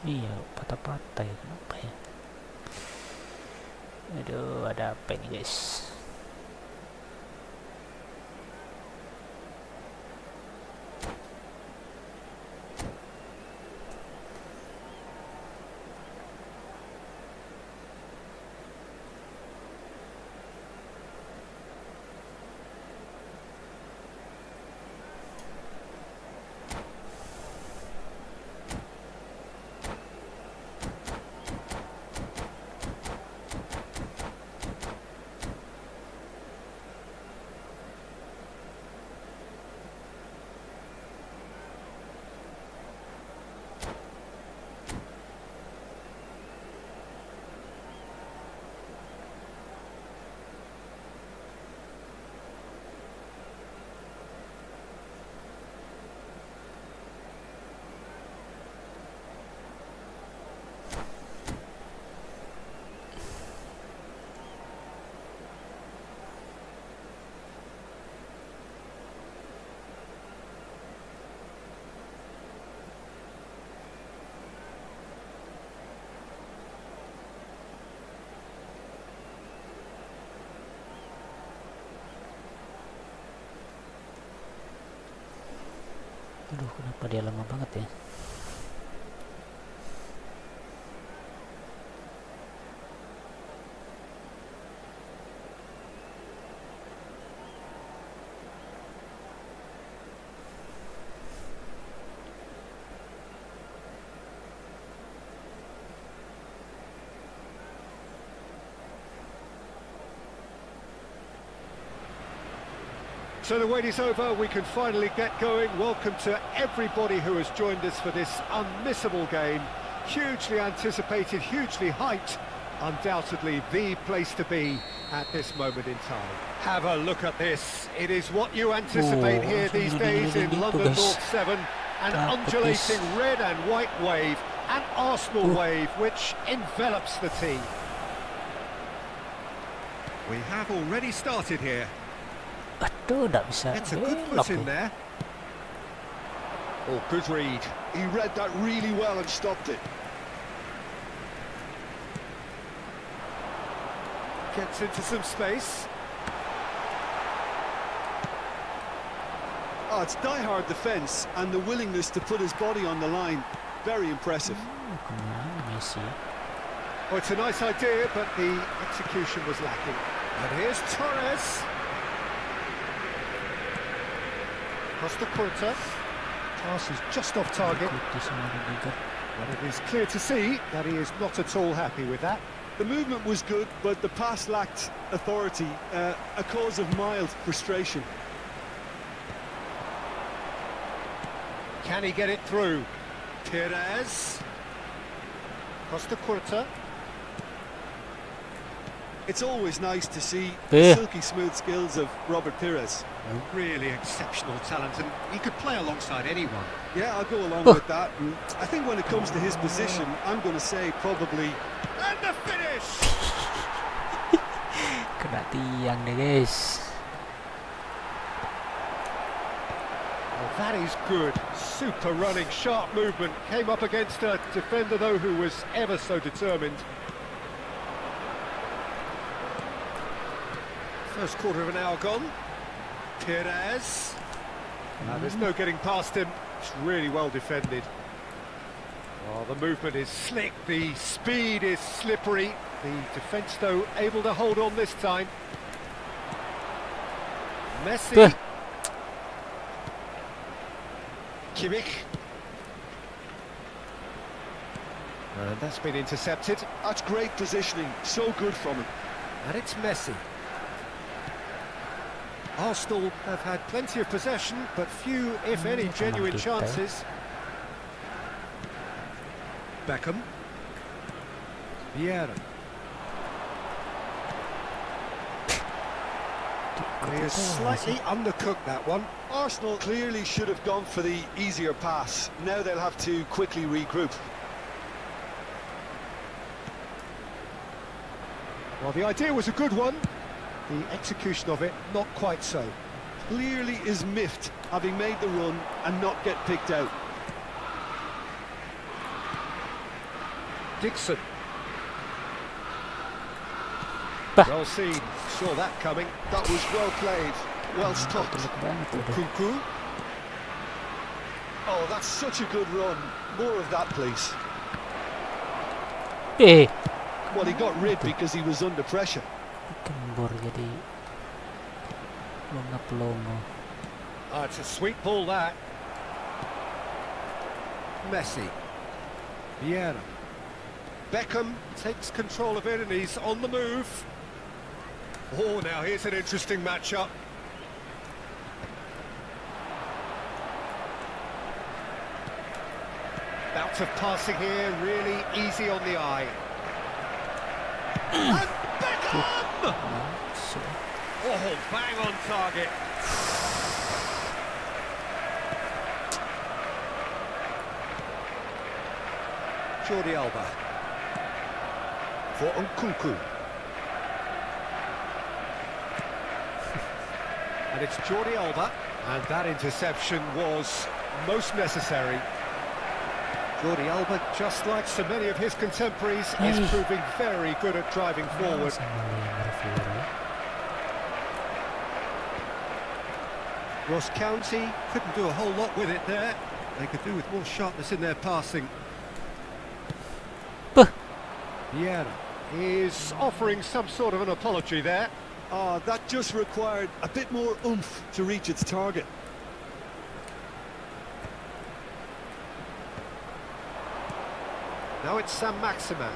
Iya, patah-patah ya, kenapa ya? Aduh, ada apa ini, guys? Aduh, kenapa dia lama banget ya? So the wait is over, we can finally get going. Welcome to everybody who has joined us for this unmissable game. Hugely anticipated, hugely hyped. Undoubtedly the place to be at this moment in time. Have a look at this. It is what you anticipate here these days in London North 7. An undulating red and white wave, an Arsenal wave which envelops the team. We have already started here. Aduh, nggak bisa. It's a good foot in there. Oh, good read. He read that really well and stopped it. Gets into some space. Oh, it's die-hard defence and the willingness to put his body on the line. Very impressive. Kemana Messi? Oh, it's a nice idea, but the execution was lacking. And here's Torres. Costa Curta. Pass is just off target, Ikuti semua Rudiger. but it is clear to see that he is not at all happy with that. The movement was good, but the pass lacked authority, a cause of mild frustration. Can he get it through? Perez. Costa Curta. It's always nice to see Yeah. the silky smooth skills of Robert Pires. A really exceptional talent, and he could play alongside anyone. Yeah, I'll go along with that. And I think when it comes to his position, I'm going to say probably... And the finish! Kena tiang deh guys. Well, that is good. Super running, sharp movement. Came up against a defender, though, who was ever so determined. First quarter of an hour gone. Perez. There's no getting past him. It's really well defended. Oh, the movement is slick. The speed is slippery. The defence, though, able to hold on this time. Messi. Kimmich. And that's been intercepted. That's great positioning, so good from him. And it's Messi. Arsenal have had plenty of possession, but few, if any, genuine chances. Beckham. Vieira. He has slightly undercooked that one. Arsenal clearly should have gone for the easier pass. Now they'll have to quickly regroup. Well, the idea was a good one. The execution of it, not quite so. Clearly is miffed, having made the run and not get picked out. Dixon. Bah. Well seen. Saw that coming. That was well played, well stopped. Jelek banget udah. Goku. Oh, that's such a good run. More of that, please. Well, he got rid because he was under pressure. Kembor jadi longo-longo. It's a sweet ball, that. Messi. Vieira. Beckham takes control of it and he's on the move. Oh, now here's an interesting matchup. Bout of passing here, really easy on the eye. And Beckham! So, Oh, bang on target. Jordi Alba. For Nkunku. And it's Jordi Alba. And that interception was most necessary. Jordi Alba, just like so many of his contemporaries, is proving very good at driving forward. sama Neymar Vieira. Ross County couldn't do a whole lot with it there. They could do with more sharpness in their passing. Bah. Vieira is offering some sort of an apology there. That just required a bit more oomph to reach its target. Now it's Sam Maximan.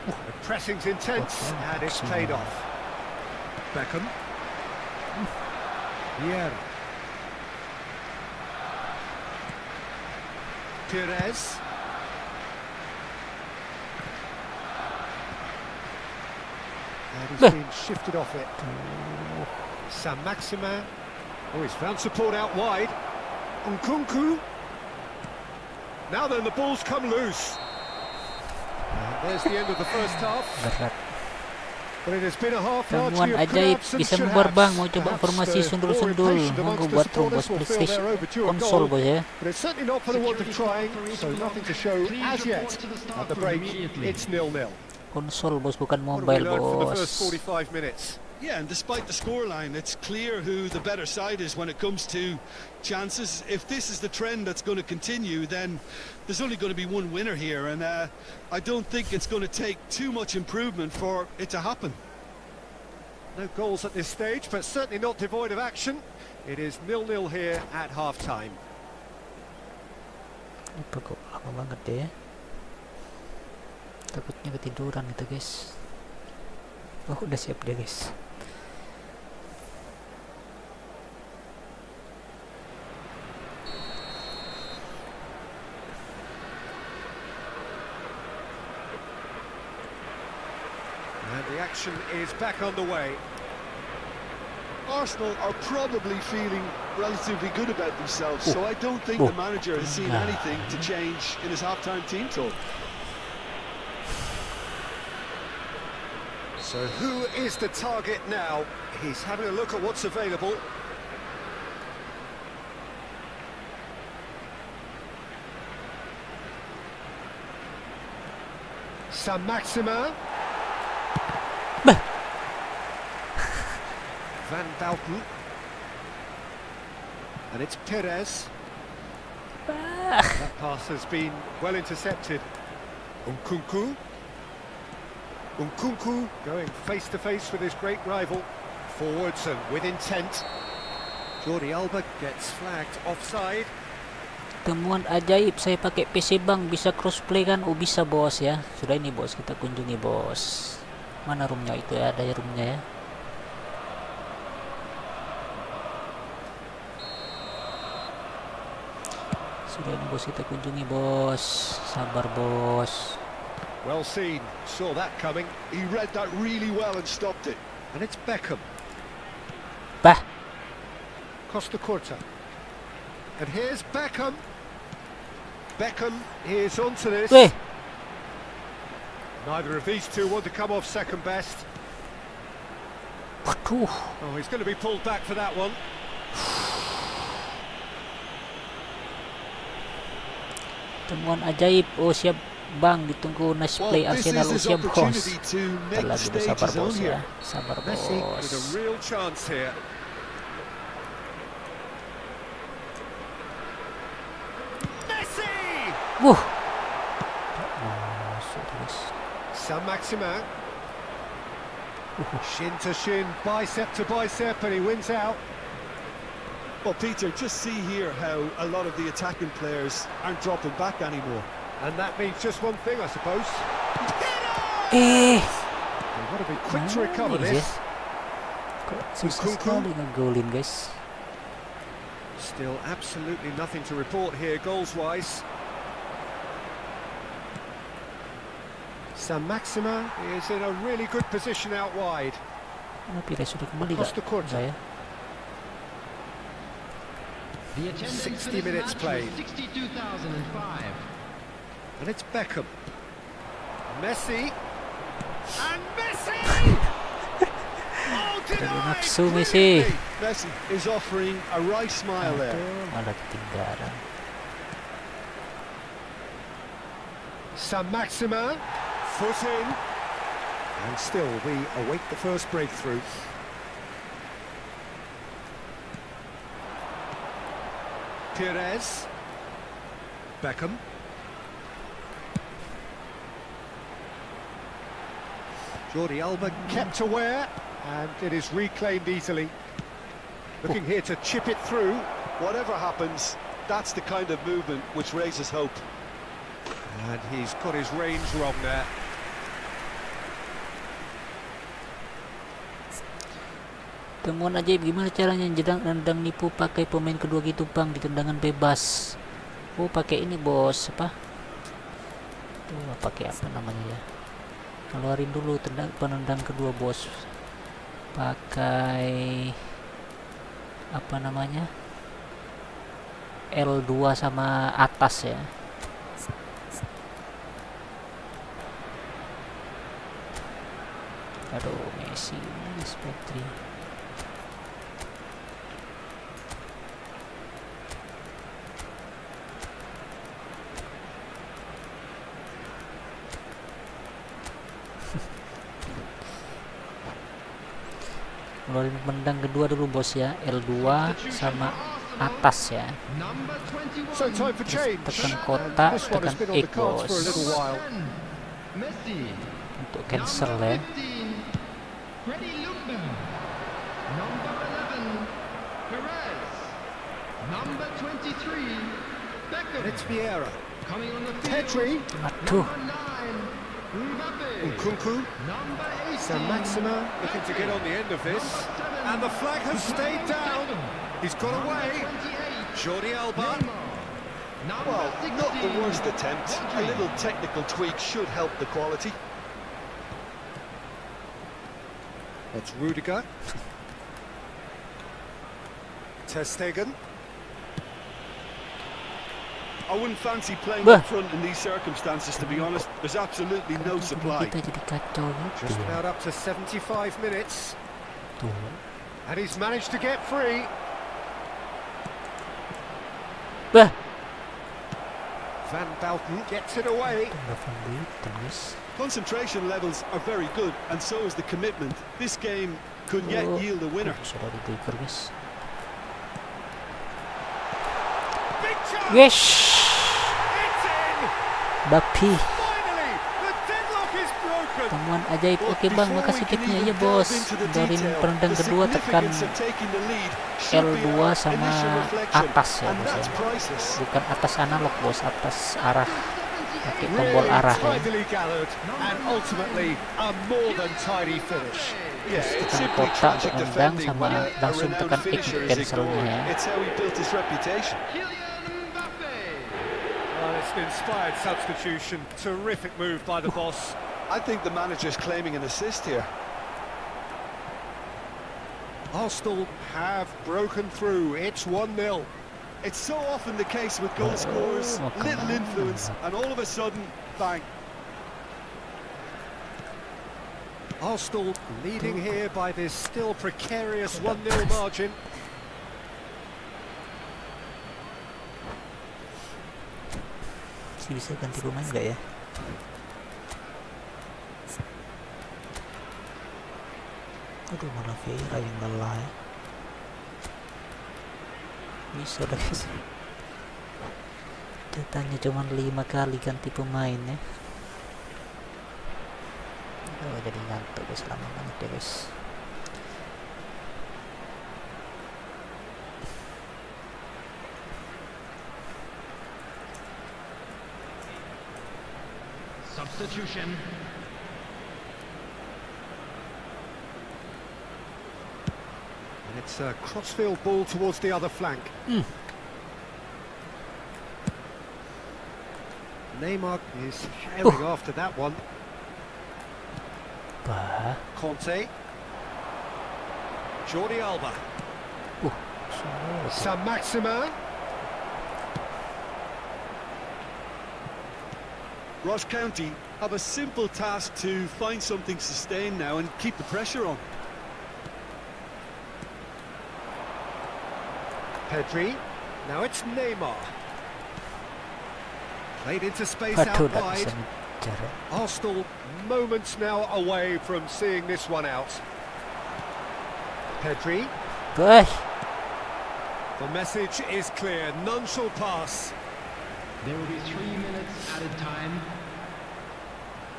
The pressing's intense and it's paid off. Beckham. Vieira. Perez. And he's been shifted off it. Sam Maximan. Oh, he's found support out wide. Nkunku. Now then, the ball's come loose. And there's the end of the first half. Berat. But it has been a half largely Ramuan of ajaib collapse and bisa should membar have. bang, mau coba Perhaps formasi the sundul-sundul. more impatient Monggo amongst the buat supporters bos will feel PlayStation they're overdue a konsol goal. bos ya. But it's certainly not for the want of trying, so nothing to show as yet. At the break, it's 0-0. Konsol bos, bukan What have we mobile learned from the first bos. 45 minutes? Yeah, and despite the scoreline, it's clear who the better side is when it comes to chances. If this is the trend that's going to continue, then there's only going to be one winner here, and I don't think it's going to take too much improvement for it to happen. No goals at this stage, but certainly not devoid of action. It is 0-0 here at half-time. Apa kok lama banget deh ya. Takutnya ketiduran gitu guys. Oh udah siap deh guys. And the action is back on the way. Arsenal are probably feeling relatively good about themselves, so I don't think the manager has seen anything to change in his half-time team talk. So who is the target now? He's having a look at what's available. Saint-Maximin. Van Bantu. And it's Perez. That pass has been well intercepted. Nkunku going face to face with his great rival. Forwards and with intent. Jordi Alba gets flagged offside. Temuan ajaib saya pakai PC bang, bisa crossplay kan? Oh bisa bos ya. Sudah ini bos, kita kunjungi bos. Mana roomnya itu ya? Ada roomnya ya. Sudah ini bos, kita kunjungi bos. Sabar bos. Well seen, saw that coming. He read that really well and stopped it. And it's Beckham. Bah. Costa Curta. And here's Beckham. Beckham is onto this. Weh. Neither of these two want to come off second best. Waduh. Oh, he's going to be pulled back for that one. Temuan ajaib. Oh siap bang, ditunggu nice play Arsenal. Oh siap bos. Ntar lagi sabar bos ya. Sabar Messi with a bos. real chance here. Messi! Wuh. Oh, serius. Saint-Maximin. Shin to shin, bicep to bicep, and he wins out. Well, Peter, just see here how a lot of the attacking players aren't dropping back anymore. And that means just one thing, I suppose. Eh. You've got to be quick to recover Nice, this. Kok susah sekali ngegolin guys. Still absolutely nothing to report here, goals-wise. Saint-Maximin is in a really good position out wide. Kenapa sudah kembali gak? Costa Curta. Saya. The attendance 60 for this minutes match played. was 62,005. And it's Beckham. Messi. And Messi! Oh, denied! Nafsu Messi. Messi is offering a right smile there. Aduh, malah ketinggalan. Saint-Maximin. Foot in. And still we await the first breakthrough. Perez. Beckham. Jordi Alba kept aware, and it is reclaimed easily. Looking here to chip it through. Whatever happens, that's the kind of movement which raises hope. And he's got his range wrong there. Temuan ajaib, gimana caranya nendang nipu pakai pemain kedua gitu bang di tendangan bebas? Oh pakai ini bos, apa? Tuh pakai apa namanya ya? Keluarin dulu penendang kedua bos. Pakai apa namanya? L2 sama atas ya. Aduh Messi, Petri. Keluarin pendang kedua dulu bos ya, L2 sama atas ya. So time for change. Tekan kotak, This one has tekan been on X the cards for a little bos. while. Messi. Untuk cancel ya. 15. Freddy Lumber. Number 11, Perez. Number 23, Beckham. It's Vieira. Coming on the field, Pedri. Aduh. number 9, Mbappe. Nkunku. Number 18, San Maxima looking to get on the end of this. And the flag has stayed down. He's got away. 28, Jordi Alba. Number Well, 16, not the worst attempt. A little technical tweak should help the quality. It's Rudiger. Ter Stegen. I wouldn't fancy playing Bah. up front in these circumstances, to be honest. There's absolutely no supply. Kita jadi kacau Just gitu ya. about up to 75 minutes. Tuh. And he's managed to get free. Bah. Van Bauten gets it away. Telepon dulu, guys. Concentration levels are very good, and so is the commitment. This game could yet Oh. yield a winner. Sudah di-trigger, guys. Big chance. Yes. It's in. Bapi. Finally, the deadlock is broken. Temuan ajaib. But Oke bang, before makasih we can kitnya even ya bos. delve into the Dari detail, perendang the kedua tekan significance of taking the lead should be L2 our sama initial reflection, atas ya and bos that's ya. priceless. Bukan atas analog bos, atas arah. Pakai tombol Really arah ya. tidily gathered and ultimately a more than tidy finish. Yeah, it's Tekan simply kotak tragic untuk defending sama when a langsung renowned tekan X finisher is cancelnya ignored. ya. It's how he built his reputation. Kylian Mbappe. Well, it's an inspired substitution. Terrific move by the boss. I think the manager's claiming an assist here. Arsenal have broken through. It's 1-0. It's so often the case with goal scorers, Oh, come little on. influence, and all of a sudden, bang. Arsenal leading here by this still precarious 1-0 margin. Masih bisa ganti pemain nggak ya? Aduh, malah Vieira yang lelah ya. Bisa dah guys. Jatahnya cuma 5 kali ganti pemain ya. Oh, jadi ngantuk guys, lama banget ya guys. Substitution. And it's a crossfield ball towards the other flank. Neymar is herring after that one. Bah. Conte. Jordi Alba. San Maxima. Ross County have a simple task to find something sustained now and keep the pressure on. Pedri. Now it's Neymar. Played into space Aduh, out tak wide. bisa ngejar ya. Arsenal moments now away from seeing this one out. Pedri. Bah. The message is clear. None shall pass. There will be 3 minutes added time.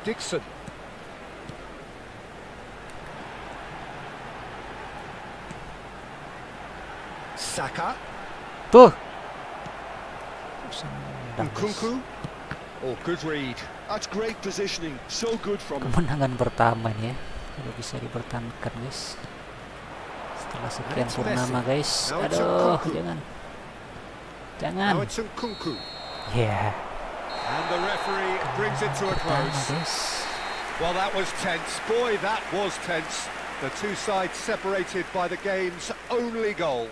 Dixon. Saka. Tuh. Sendang, guys. Nkunku. Oh, good read. That's great positioning, so good from him. Kemenangan pertama nih ya. Kalau bisa dipertahankan guys. Setelah sekian It's purnama Messi. guys. Now it's Aduh, Nkunku. jangan. Now Jangan. it's Nkunku. Ya. And the referee brings it to a Pertama close. guys. Well, that was tense. Boy, that was tense. The two sides separated by the game's only goal.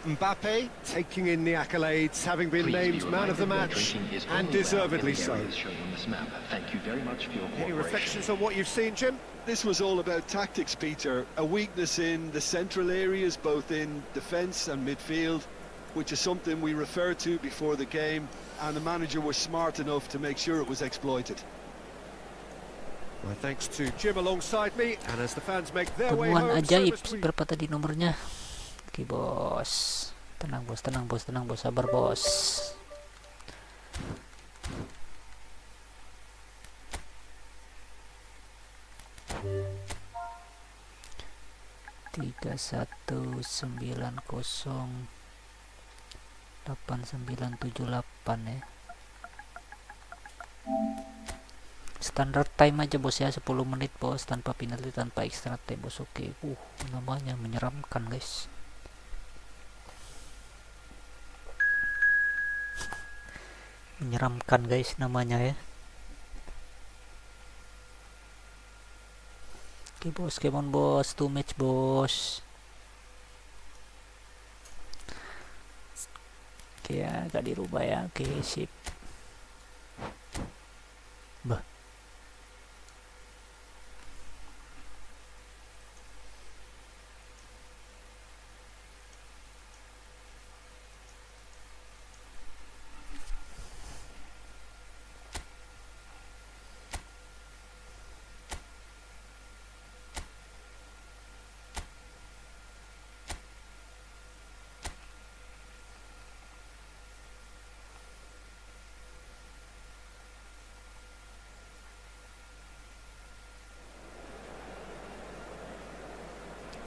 Mbappe taking in the accolades, having been named man of the match, and deservedly so. Any reflections on what you've seen, Jim? This was all about tactics, Peter. A weakness in the central areas, both in defence and midfield, which is something we referred to before the game, and the manager was smart enough to make sure it was exploited. Well, thanks to Jim alongside me, and as the fans make their way Temuan home, so ajaib. must we. Berapa tadi nomornya? Oke bos. Tenang bos, tenang bos, tenang bos, sabar bos. 31908978 ya. Standard time aja bos ya, 10 menit bos, tanpa penalti, tanpa extra time bos. Oke. Namanya menyeramkan guys. Menyeramkan guys namanya ya. Oke bos, come on bos, 2 match bos. Oke ya, gak dirubah ya. Oke, sip. Bah.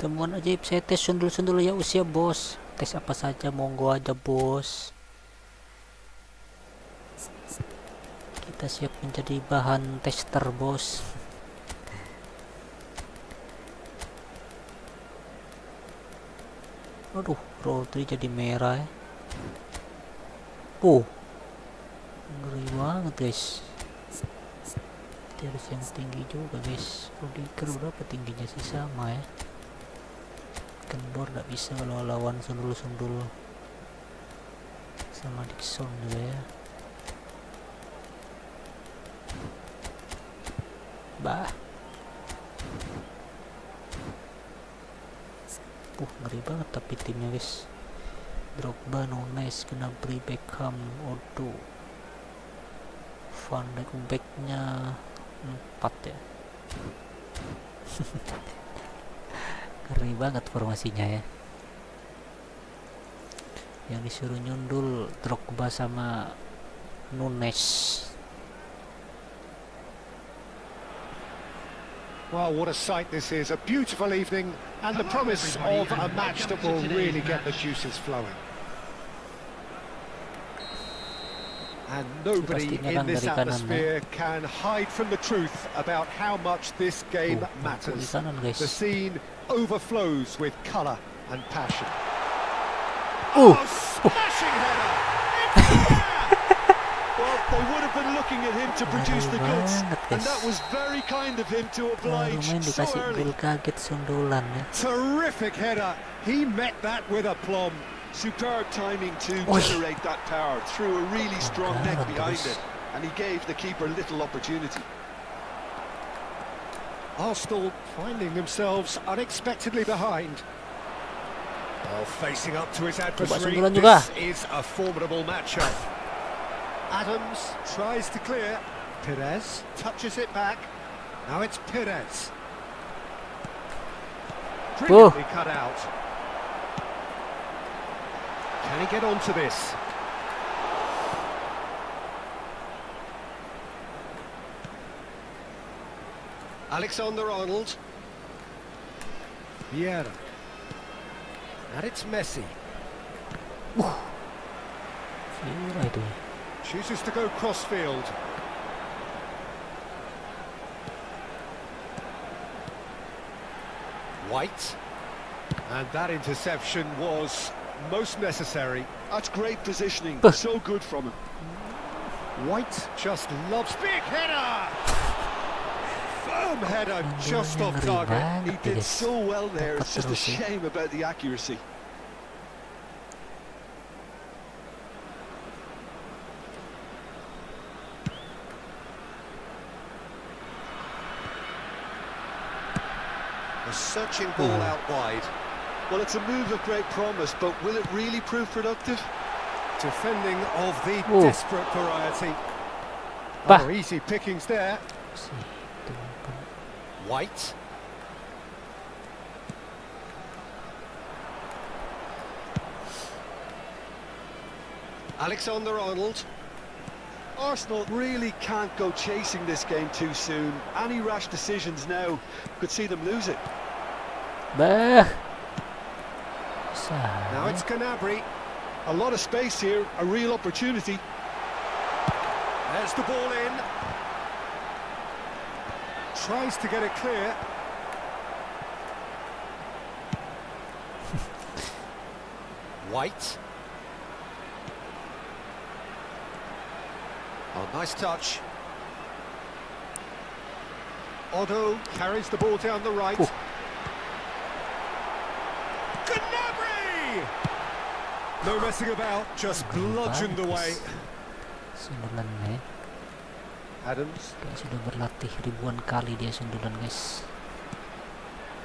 Temuan ajaib, saya tes sundul-sundul ya usia bos. Tes apa saja monggo aja bos. Kita siap menjadi bahan tester bos. Aduh, Rodri jadi merah ya. Ngeri banget guys. Harus yang tinggi juga guys. Rudiger berapa tingginya sih, sama ya. Kendor gak bisa kalau lawan sundul-sundul sama Dixon juga ya. Bah. Ngeri banget tapi timnya guys. Drogba, Nunes, Gnabry, Beckham, Odo, Van Dijk, backnya 4 ya. Ngeri banget formasinya ya. Yang disuruh nyundul Drogba sama Nunes. Well, what a sight this is. A beautiful evening and the promise of a match that will really get the juices flowing. And nobody in this atmosphere can hide from the truth about how much this game matters. The scene overflows with colour and passion. Smashing header! Well, they would have been looking at him to produce the goods, and that was very kind of him to oblige so early. Terrific header. He met that with aplomb. Superb timing to generate that power through a really strong neck behind it, and he gave the keeper little opportunity. Arsenal finding themselves unexpectedly behind. While facing up to his adversary, this is a formidable matchup. Adams tries to clear. Perez touches it back. Now it's Perez. Brilliantly cut out. Can he get onto this? Alexander-Arnold. Vieira. And it's Messi. Chooses to go crossfield. White. And that interception was most necessary. That's great positioning. So good from him. White just loves big header. Firm header just off target. He did so well there. It's just a shame about the accuracy. A searching ball out wide. Well, it's a move of great promise, but will it really prove productive? Defending of the desperate variety. Oh, easy pickings there. White. Alexander-Arnold. Arsenal really can't go chasing this game too soon. Any rash decisions now could see them lose it. Bah. Now it's Sayang. Gnabry. A lot of space here, a real opportunity. There's the ball in. Tries to get it clear. White. Oh, nice touch. Otto carries the ball down the right. Oh. Gnabry! No messing about, just bludgeoned away. Sundulan ya. Adams. Kayak sudah berlatih ribuan kali dia sundulan, guys.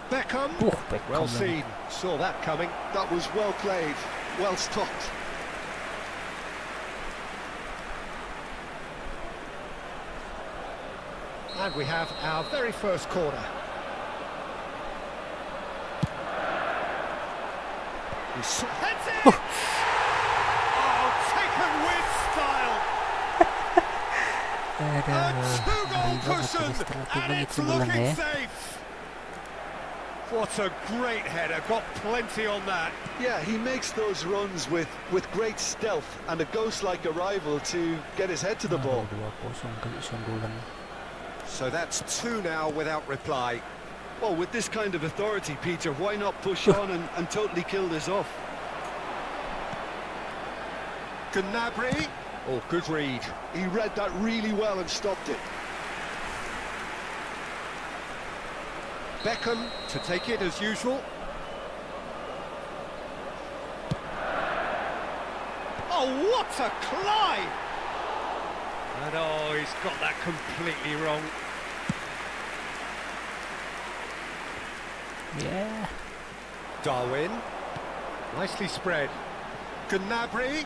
Beckham. Beckham Well lagi. seen. Saw that coming. That was well played, well stopped. And we have our very first corner. Heads it! Oh, taken with style. A two-goal cushion, and it's looking safe. What a great header, got plenty on that. Yeah, he makes those runs with great stealth and a ghost-like arrival to get his head to the ball. 2-0 kali sundulan. So that's two now without reply. Well, with this kind of authority, Peter, why not push on and totally kill this off? Gnabry. Oh, good read. He read that really well and stopped it. Beckham to take it as usual. Oh, what a climb! And oh, he's got that completely wrong. Yeah. Darwin. Nicely spread. Gnabry.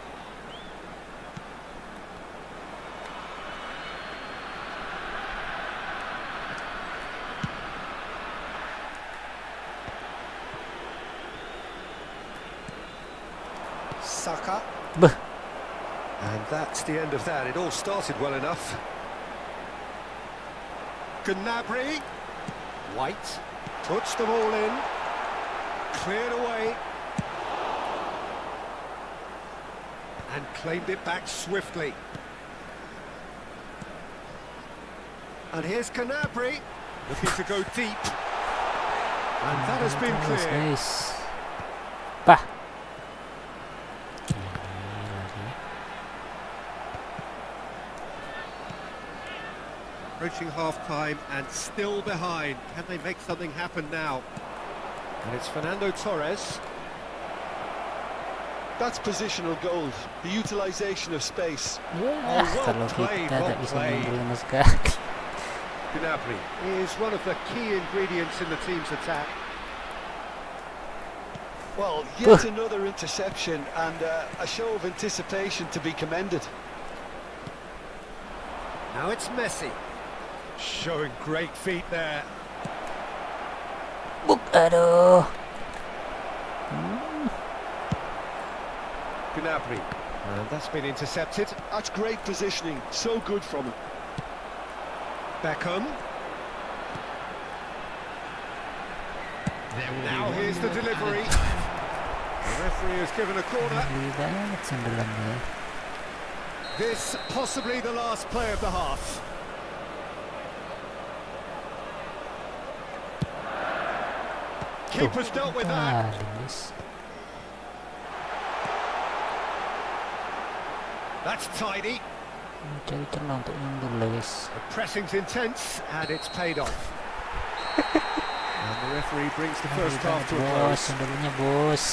Saka. Bah. And that's the end of that. It all started well enough. Gnabry. White. Puts the ball in. Cleared away. And claimed it back swiftly. And here's Gnabry. Looking to go deep. And that has been Terus, clear. guys. Bah. Approaching half-time and still behind. Can they make something happen now? And it's Fernando Torres. That's positional gold, the utilisation of space. Ya, well kalau played, kita well tak bisa played. mundur sama sekali. Gnabry is one of the key ingredients in the team's attack. Well, yet another interception and a show of anticipation to be commended. Now it's Messi. Showing great feet there. Aduh. Gnabry. And that's been intercepted. That's great positioning, so good from him. Beckham. Now here's the delivery. The referee has given a corner. Ngeri banget sundulannya. This possibly the last play of the half. Keeper's dealt with that. Guys. That's tidy. Cari celah untuk mundur lah, guys. The pressing's intense and it's paid off. And the referee brings the first half to a Bos, close. sundulnya bos.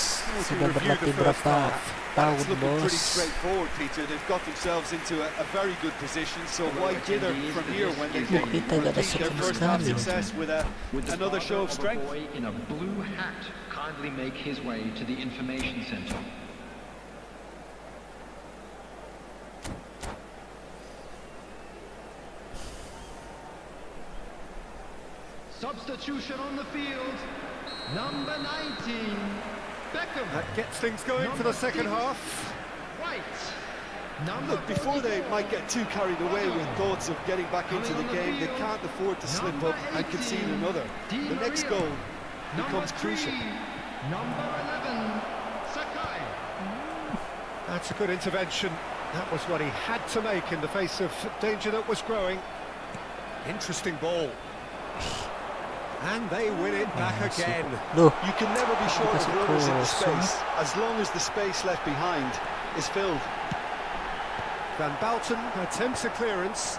Sudah berlatih berapa tahun, It's looking bos. pretty straightforward, Peter. They've got themselves into a very good position, so why dither from here when they can Kita gak ada repeat their sama first half sekali. success with another show of strength? Boy in a blue hat kindly make his way to the information center. Substitution on the field. Number 19, Beckham. That gets things going for the second half. White. Number Look, before they 44, might get too carried away with thoughts of getting back into the game, they can't afford to slip up and concede another. The next goal becomes crucial. Number 11, Sakai. That's a good intervention. That was what he had to make in the face of danger that was growing. Interesting ball. And they win it back again. Loh, You can never be sure of Kasi runners in the kosong. space, as long as the space left behind is filled. Van Bouten attempts a clearance.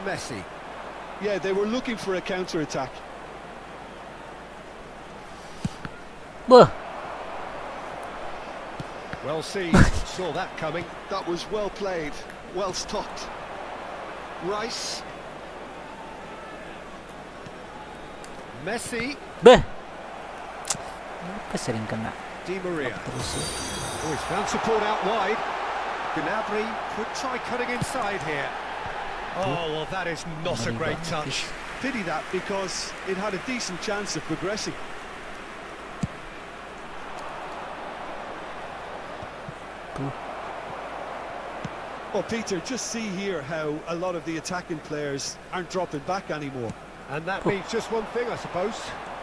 Messi. Yeah, they were looking for a counter-attack. bah, Well seen. Saw that coming. That was well played, well stopped. Rice. Messi. bah. Apa sering kena Di Maria. terus ya? Oh, he's found support out wide. Gnabry could try cutting inside here. Oh, well, that is not a great touch. Pity that, because it had a decent chance of progressing. Tuh. Well, Peter, just see here how a lot of the attacking players aren't dropping back anymore. And that means just one thing, I suppose.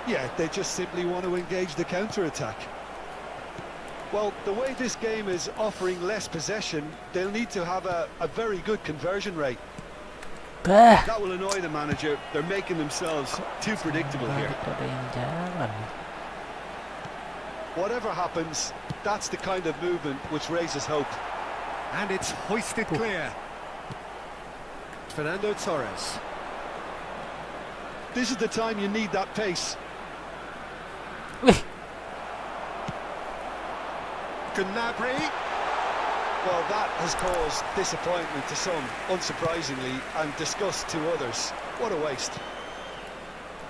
Yeah, they just simply want to engage the counter-attack. Well, the way this game is offering less possession, they'll need to have a very good conversion rate. Bah, That will annoy the manager. They're making themselves too predictable here. itu ada yang jalan. Whatever happens, that's the kind of movement which raises hope. And it's hoisted clear. Fernando Torres. This is the time you need that pace. Wih, Gnabry. Well, that has caused disappointment to some, unsurprisingly, and disgust to others. What a waste.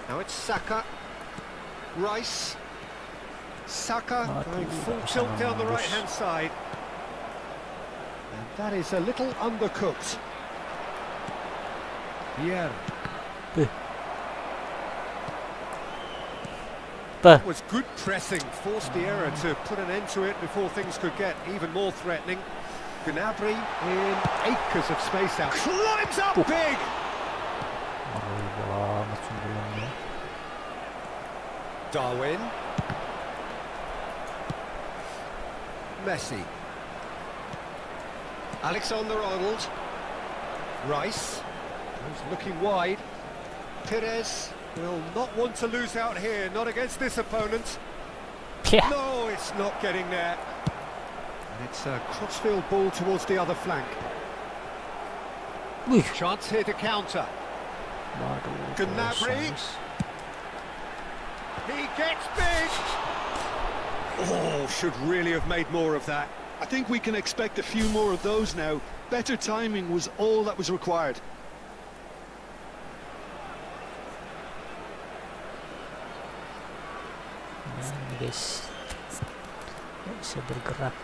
Now it's Saka. Rice. Saka going full tilt down the right-hand side. And that is a little undercooked. Yeah, bah. was good pressing, forced the error to put an end to it before things could get even more threatening. Gnabry in acres of space out. Climbs up big! Ngeri banget sebelumnya. Darwin. Messi. Alexander-Arnold. Rice. Who's looking wide. Perez will not want to lose out here, not against this opponent. Yeah. No, it's not getting there. And it's a crossfield ball towards the other flank. Wih, Chance here to counter. waduh. Gnabry. kosong. He gets big! Oh, should really have made more of that. I think we can expect a few more of those now. Better timing was all that was required. Nah, ini guys, nggak bisa bergerak.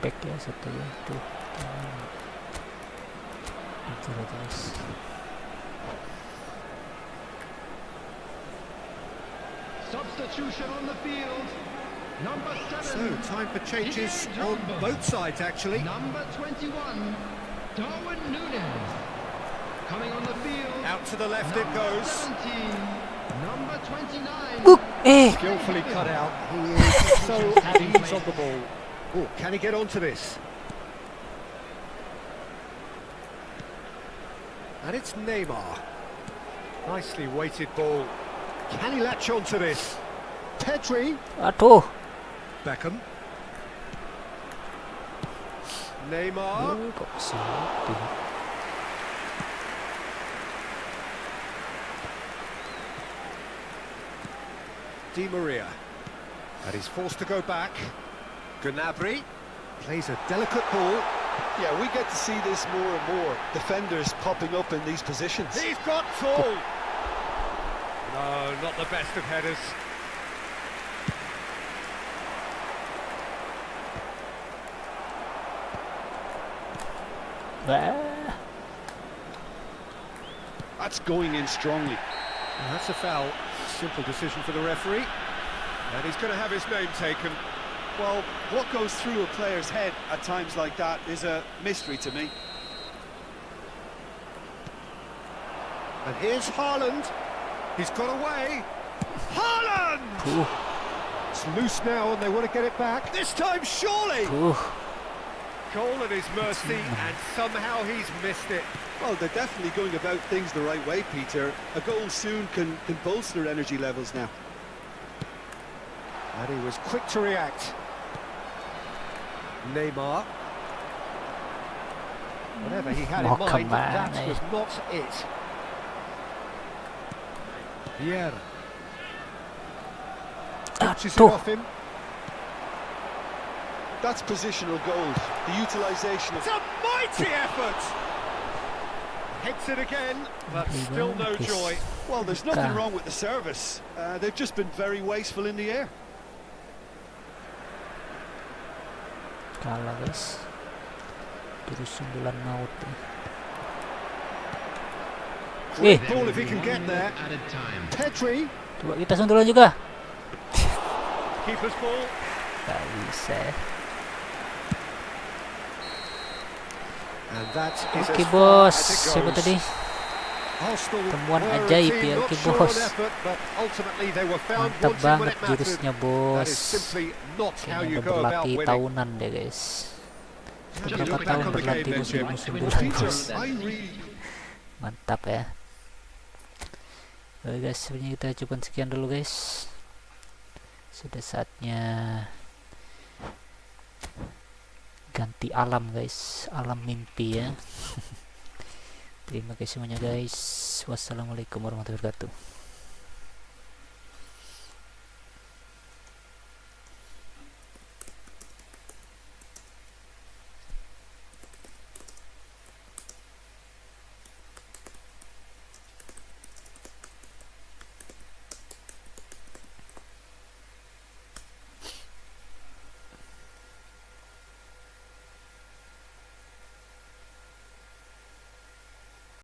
Back ya satu ya tuh. Itu guys. Substitution on the field. Number 7. So, time for changes on both sides, actually. Number 21, Darwin Núñez. Coming on the field. Out to the left it Number goes. 17, number 29. Buk, Skillfully cut out. He is so at ease on the ball. Oh, can he get onto this? And it's Neymar. Nicely weighted ball. Can he latch onto this? Pedri. aduh. Beckham. Neymar. Kok sih? Di Maria. And he's forced to go back. Gnabry plays a delicate ball. Yeah, we get to see this more and more. Defenders popping up in these positions. He's got tall. No, not the best of headers. Bah. That's going in strongly. And that's a foul. Simple decision for the referee. And he's going to have his name taken. Well, what goes through a player's head at times like that is a mystery to me. And here's Haaland. He's got away. Haaland! Ooh. It's loose now and they want to get it back. This time, surely! Ooh. Goal at his mercy, and somehow he's missed it. Well, they're definitely going about things the right way, Peter. A goal soon can bolster energy levels now. And he was quick to react. Neymar. Whatever he had in mind, that was not it. Vieira. Touches it off him. That's positional gold. The utilisation of... It's a mighty effort! Hits it again, but still no joy. Well, there's nothing wrong with the service. They've just been very wasteful in the air. Kalah guys. Terus sundulan maut. Great ball if he can get there. Added time. Pedri. Coba kita sundulan juga. Keeper's ball. Gak bisa. And that is Oke as far bos, as it siapa goes. tadi? Arsenal Temuan were a ajaib team ya, not oke sure bos. on effort, but ultimately they were found Mantap wanting when banget it mattered. jurusnya That bos. is simply not how Kayaknya you udah go about berlatih winning. tahunan deh guys. Just Berapa look back tahun on the berlatih game then, Jim. musim bulan bos. I really... Mantap ya. Oke guys, sebenarnya kita coba sekian dulu guys. Sudah saatnya ganti alam guys, alam mimpi ya. Terima kasih semuanya guys. Wassalamualaikum warahmatullahi wabarakatuh.